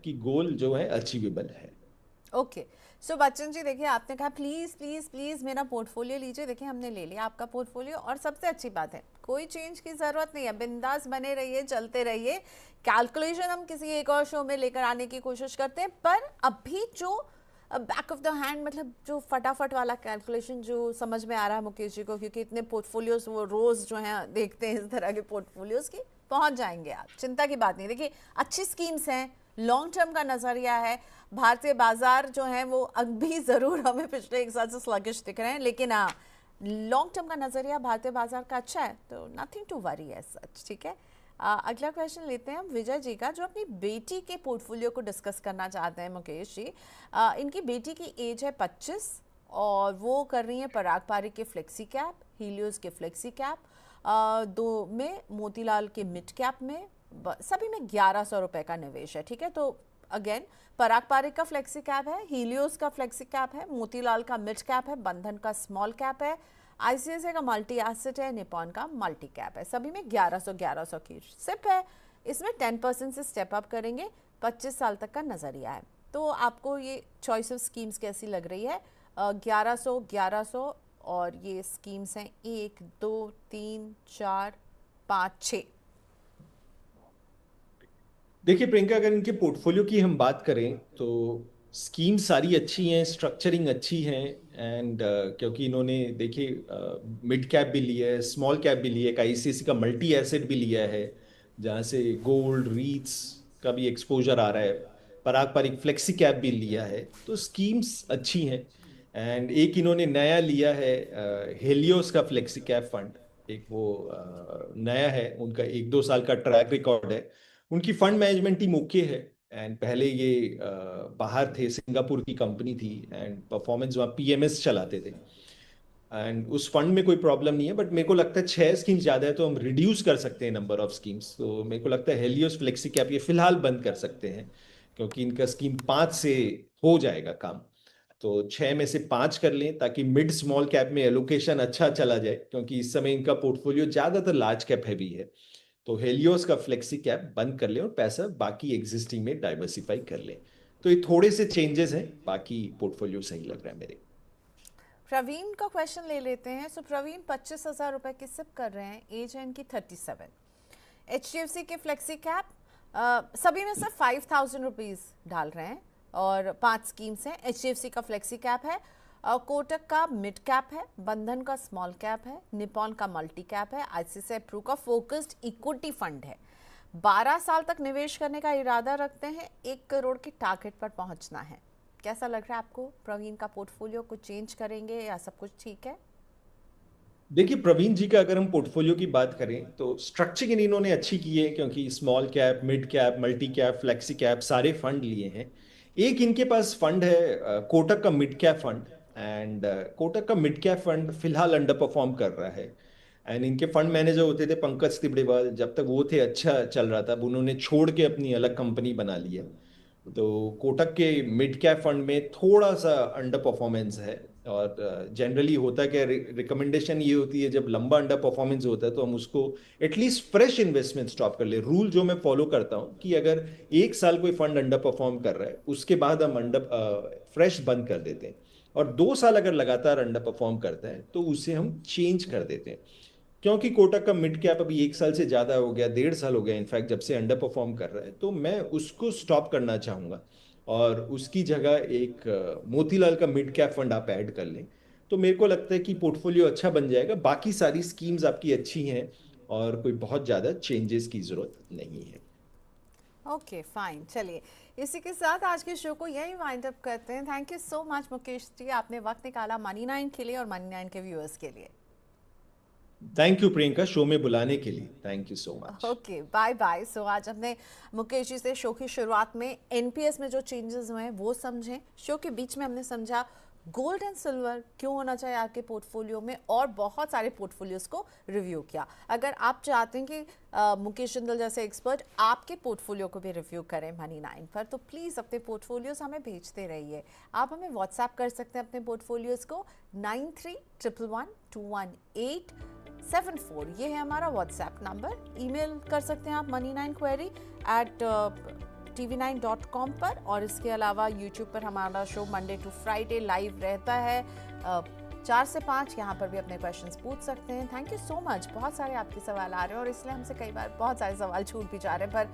कि गोल जो है अचीवेबल है। ओके, सो बच्चन जी देखिए, आपने कहा प्लीज प्लीज प्लीज मेरा पोर्टफोलियो लीजिए। देखिए हमने ले लिया आपका पोर्टफोलियो, और सबसे अच्छी बात है कोई चेंज की जरूरत नहीं है, बिंदास बने रहिए, चलते रहिए। कैलकुलेशन हम किसी एक और शो में लेकर आने की कोशिश करते हैं, पर अभी जो बैक ऑफ द हैंड, मतलब जो फटाफट वाला कैलकुलेशन जो समझ में आ रहा है मुकेश जी को, क्योंकि इतने पोर्टफोलियोज वो रोज जो है देखते हैं इस तरह के पोर्टफोलियोज की, पहुंच जाएंगे आप, चिंता की बात नहीं। देखिए अच्छी स्कीम्स हैं, लॉन्ग टर्म का नजरिया है। भारतीय बाजार जो है वो अभी जरूर हमें पिछले एक साल से स्लगिश दिख रहे हैं, लेकिन हाँ लॉन्ग टर्म का नजरिया भारतीय बाजार का अच्छा है, तो nothing to worry as such. ठीक है, अगला क्वेश्चन लेते हैं हम विजय जी का, जो अपनी बेटी के पोर्टफोलियो को डिस्कस करना चाहते हैं मुकेश जी। इनकी बेटी की एज है 25, और वो कर रही है पराग पारिक के फ्लेक्सी कैप, हीलियोस के फ्लेक्सी कैप, दो में मोतीलाल के मिड कैप में, सभी में 1100 रुपए का निवेश है। ठीक है, तो अगेन पराग पारिक का फ्लेक्सी कैप है, हीलियोस का फ्लेक्सी कैप है, मोतीलाल का मिड कैप है, बंधन का स्मॉल कैप है, आईसीआईसीआई का मल्टी एसेट है, निपॉन का मल्टी कैप है। सभी में 1100 की सिप है। इसमें 10% से स्टेप अप करेंगे, 25 साल तक का नजरिया है। तो आपको ये चॉइस ऑफ स्कीम्स कैसी लग रही है? 1100 और ये स्कीम्स हैं 1 2 3 4 5 6। देखिए प्रियंका, अगर इनके पोर्टफोलियो की हम बात करें तो स्कीम सारी अच्छी हैं, स्ट्रक्चरिंग अच्छी है, एंड क्योंकि इन्होंने देखिए मिड कैप भी लिया है, स्मॉल कैप भी लिया है, आईसीआईसीआई का मल्टी एसेट भी लिया है जहाँ से गोल्ड रीट्स का भी एक्सपोजर आ रहा है, पराग पारिक फ्लेक्सी कैप भी लिया है। तो स्कीम्स अच्छी हैं। एंड एक इन्होंने नया लिया है हेलियोस का फ्लेक्सी कैप फंड। एक वो नया है, उनका 1-2 साल का ट्रैक रिकॉर्ड है। उनकी फंड मैनेजमेंट टीम ओके है, एंड पहले ये बाहर थे, सिंगापुर की कंपनी थी, एंड परफॉर्मेंस वहाँ पीएमएस चलाते थे, एंड उस फंड में कोई प्रॉब्लम नहीं है। बट मेरे को लगता है 6 स्कीम्स ज्यादा है, तो हम रिड्यूस कर सकते हैं नंबर ऑफ स्कीम्स। तो मेरे को लगता है हेलियोस फ्लेक्सी कैप ये फिलहाल बंद कर सकते हैं, क्योंकि इनका स्कीम 5 से हो जाएगा काम। तो 6 में से 5 कर लें, ताकि मिड स्मॉल कैप में एलोकेशन अच्छा चला जाए, क्योंकि इस समय इनका पोर्टफोलियो ज्यादातर लार्ज कैप हैवी है। तो हेलियोस का फ्लेक्सी कैप बंद कर लें और पैसा बाकी एग्जिस्टिंग में डाइवर्सिफाई कर लें। तो ये थोड़े से चेंजेस हैं, बाकी पोर्टफोलियो सही लग रहा है मेरे। प्रवीण का क्वेश्चन ले लेते हैं। सो प्रवीण 25,000 रुपए की सिप कर रहे हैं, एज है इनकी 37। एचडीएफसी के फ्लेक्सी कैप, सभी में से 5,000 रुपीज डाल रहे हैं, और 5 स्कीम्स हैं। एचडीएफसी का फ्लेक्सी कैप है, कोटक का मिड कैप है, बंधन का स्मॉल कैप है, निपॉन का मल्टी कैप है, आईसीआईसीआई प्रू का फोकस्ड इक्विटी फंड है। 12 साल तक निवेश करने का इरादा रखते हैं, 1 करोड़ की टारगेट पर पहुंचना है। कैसा लग रहा है आपको प्रवीण का पोर्टफोलियो? कुछ चेंज करेंगे या सब कुछ ठीक है? देखिए प्रवीण जी का अगर हम पोर्टफोलियो की बात करें तो स्ट्रक्चरिंग इन्होंने अच्छी की है, क्योंकि small cap, mid cap, multi cap, flexi cap सारे फंड लिए हैं। एक इनके पास फंड है कोटक का mid cap fund, and Kotak का मिड कैप फंड फिलहाल अंडर परफॉर्म कर रहा है। एंड इनके फंड मैनेजर होते थे पंकज तिब्रेवाल, जब तक वो थे अच्छा चल रहा था। अब उन्होंने छोड़ के अपनी अलग कंपनी बना ली है। तो कोटक के मिड कैप फंड में थोड़ा सा अंडर परफॉर्मेंस है, और जनरली होता है कि रिकमेंडेशन ये होती है जब लंबा अंडर परफॉर्मेंस होता है तो हम उसको एटलीस्ट फ्रेश इन्वेस्टमेंट स्टॉप कर ले। रूल जो मैं फॉलो करता हूँ कि अगर 1 साल कोई फंड अंडर परफॉर्म कर रहा है उसके बाद हम अंडर फ्रेश बंद कर देते हैं, और 2 साल अगर लगातार अंडर परफॉर्म करता है तो उसे हम चेंज कर देते हैं। क्योंकि कोटक का मिड कैप अभी 1 साल से ज्यादा हो गया, 1.5 साल हो गया इनफैक्ट जब से अंडर परफॉर्म कर रहा है, तो मैं उसको स्टॉप करना चाहूंगा और उसकी जगह एक मोतीलाल का मिड कैप फंड आप ऐड कर लें। तो मेरे को लगता है कि पोर्टफोलियो अच्छा बन जाएगा, बाकी सारी स्कीम्स आपकी अच्छी हैं और कोई बहुत ज्यादा चेंजेस की जरूरत नहीं है। ओके फाइन, चलिए इसी के साथ आज के शो को यही वाइंड अप करते हैं। Thank you so much Mukesh ji, आपने वक्त निकाला मनी9 के लिए और मनी9 के व्यूअर्स के लिए। थैंक यू प्रियंका, शो में बुलाने के लिए, thank you so much. Okay bye bye. So आज हमने मुकेश जी से शो की शुरुआत में एनपीएस में जो चेंजेस हुए हैं वो समझें, शो के बीच में हमने समझा गोल्ड एंड सिल्वर क्यों होना चाहिए आपके पोर्टफोलियो में, और बहुत सारे पोर्टफोलियोज को रिव्यू किया। अगर आप चाहते हैं कि मुकेश जिंदल जैसे एक्सपर्ट आपके पोर्टफोलियो को भी रिव्यू करें मनी9 पर, तो प्लीज़ अपने पोर्टफोलियोज हमें भेजते रहिए। आप हमें व्हाट्सएप कर सकते हैं अपने पोर्टफोलियोज को 9311121874, ये है हमारा व्हाट्सएप नंबर। ईमेल कर सकते हैं आप money9query@tv9.com पर, और इसके अलावा यूट्यूब पर हमारा show Monday to Friday live रहता है 4 से 5, यहाँ पर भी अपने क्वेश्चंस पूछ सकते हैं। थैंक यू सो मच, बहुत सारे आपके सवाल आ रहे हैं और इसलिए हमसे कई बार बहुत सारे सवाल छूट भी जा रहे हैं, पर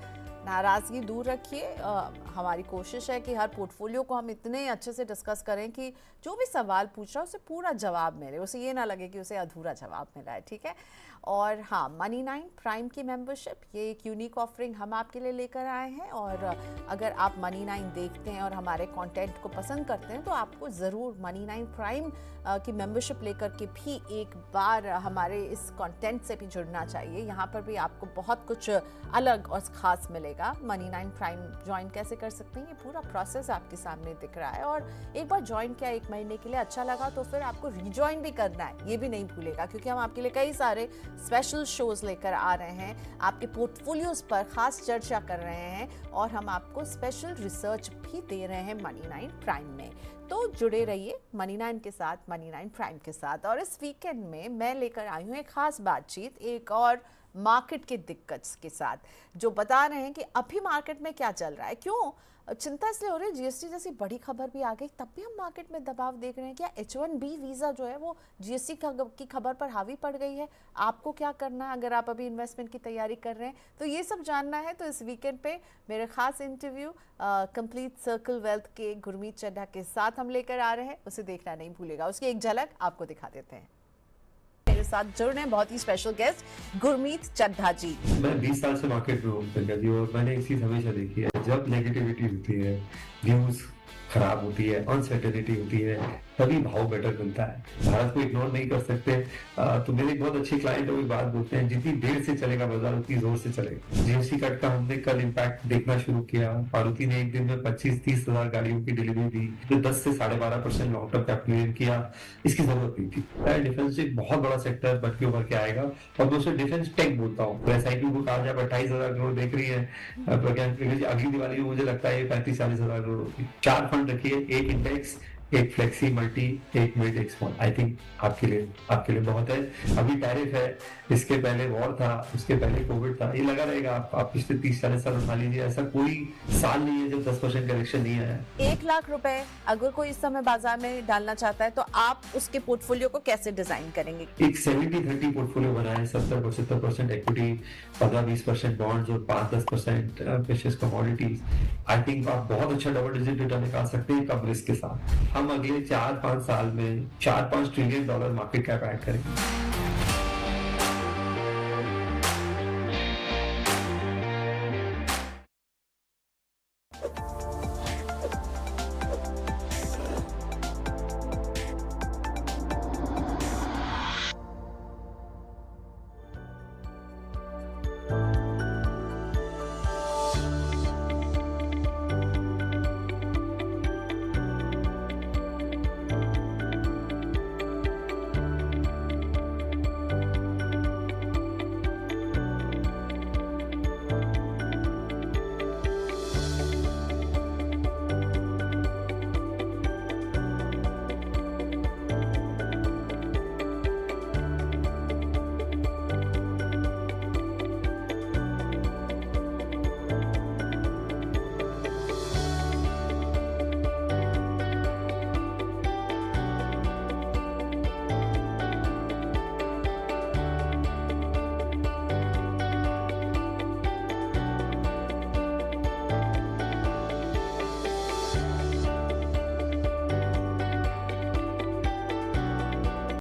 नाराज़गी दूर रखिए। हमारी कोशिश है कि हर पोर्टफोलियो को हम इतने अच्छे से डिस्कस करें कि जो भी सवाल पूछ रहा है उसे पूरा जवाब मिले, उसे ये ना लगे कि उसे अधूरा जवाब मिला है, ठीक है। और हाँ, मनी9 प्राइम की मेंबरशिप, ये एक यूनिक ऑफरिंग हम आपके लिए लेकर आए हैं, और अगर आप मनी9 देखते हैं और हमारे कंटेंट को पसंद करते हैं तो आपको ज़रूर मनी9 प्राइम की मेंबरशिप लेकर के भी एक बार हमारे इस कंटेंट से भी जुड़ना चाहिए। यहाँ पर भी आपको बहुत कुछ अलग और ख़ास मिलेगा। मनी9 प्राइम ज्वाइन कैसे कर सकते हैं, ये पूरा प्रोसेस आपके सामने दिख रहा है, और एक बार ज्वाइन किया 1 महीने के लिए अच्छा लगा तो फिर आपको रीज्वाइन भी करना है, ये भी नहीं भूलेगा, क्योंकि हम आपके लिए कई सारे स्पेशल शोज लेकर आ रहे हैं, आपके पोर्टफोलियोज पर खास चर्चा कर रहे हैं, और हम आपको स्पेशल रिसर्च भी दे रहे हैं मनी9 प्राइम में। तो जुड़े रहिए मनी9 के साथ, मनी9 प्राइम के साथ। और इस वीकेंड में मैं लेकर आई हूँ एक खास बातचीत एक और मार्केट के दिग्गज के साथ, जो बता रहे हैं कि अभी मार्केट में क्या चल रहा है। क्यों चिंता इसलिए हो रही है, जीएसटी जैसी बड़ी खबर भी आ गई तब भी हम मार्केट में दबाव देख रहे हैं। क्या H1B वीज़ा जो है वो जीएसटी की खबर पर हावी पड़ गई है? आपको क्या करना है अगर आप अभी इन्वेस्टमेंट की तैयारी कर रहे हैं? तो ये सब जानना है तो इस वीकेंड पे मेरे खास इंटरव्यू कंप्लीट सर्कल वेल्थ के गुरमीत चड्ढा के साथ हम लेकर आ रहे हैं, उसे देखना नहीं भूलेगा। उसकी एक झलक आपको दिखा देते हैं। मेरे साथ जुड़ रहे हैं बहुत ही स्पेशल गेस्ट गुरमीत चड्ढा जी। मैं 20 साल से मार्केट में हूँ जी, और मैंने एक चीज हमेशा देखी है, जब नेगेटिविटी होती है, न्यूज खराब होती है, अनसर्टेनिटी होती है, तभी भाव बेटर मिलता है। भारत को इग्नोर नहीं कर सकते। तो मेरे एक बहुत अच्छे क्लाइंट वो बात बोलते हैं, जितनी देर से चलेगा बाजार उतनी जोर से चलेगा। जीएसटी कट का हमने कल इम्पैक्ट देखना शुरू किया। मारुति ने एक दिन में 25-30 हजार गाड़ियों की डिलीवरी दी, जो 10 से 12.5% लॉन्ग टर्म कैपिटल गेन किया। इसकी जरूरत नहीं थी। डिफेंस एक बहुत बड़ा सेक्टर बढ़ के उभर के आएगा, और मैं उसे डिफेंस टेक बोलता हूँ। SIP बुक आज आप 28,000 करोड़ देख रही है, अगली दिवाली में मुझे लगता है 35-40 हजार करोड़ होगी। 4 फंड रखिए, एक इंडेक्स, एक फ्लेक्सी मल्टी, एक मिड, एक स्मॉल। आई थिंक आपके लिए बहुत है। अभी टैरिफ है, इसके पहले वॉर था, उसके पहले कोविड था, ये लगा रहेगा। आप पिछले 30-40 साल उठा लीजिए, ऐसा कोई साल नहीं है जब 10% करेक्शन नहीं आया। 1 लाख रुपए अगर कोई इस समय बाजार में डालना चाहता है तो आप उसके पोर्टफोलियो को कैसे डिजाइन करेंगे? एक 70-30 पोर्टफोलियो बनाए, 70-75% इक्विटी, 15-20% बॉन्ड्स और 5-10% प्रेशियस कमोडिटीज। आई थिंक आप बहुत अच्छा डबल डिजिट रिटर्न निकाल सकते हैं कम रिस्क के साथ। हम अगले 4-5 साल में $4-5 ट्रिलियन मार्केट कैप ऐड करेंगे।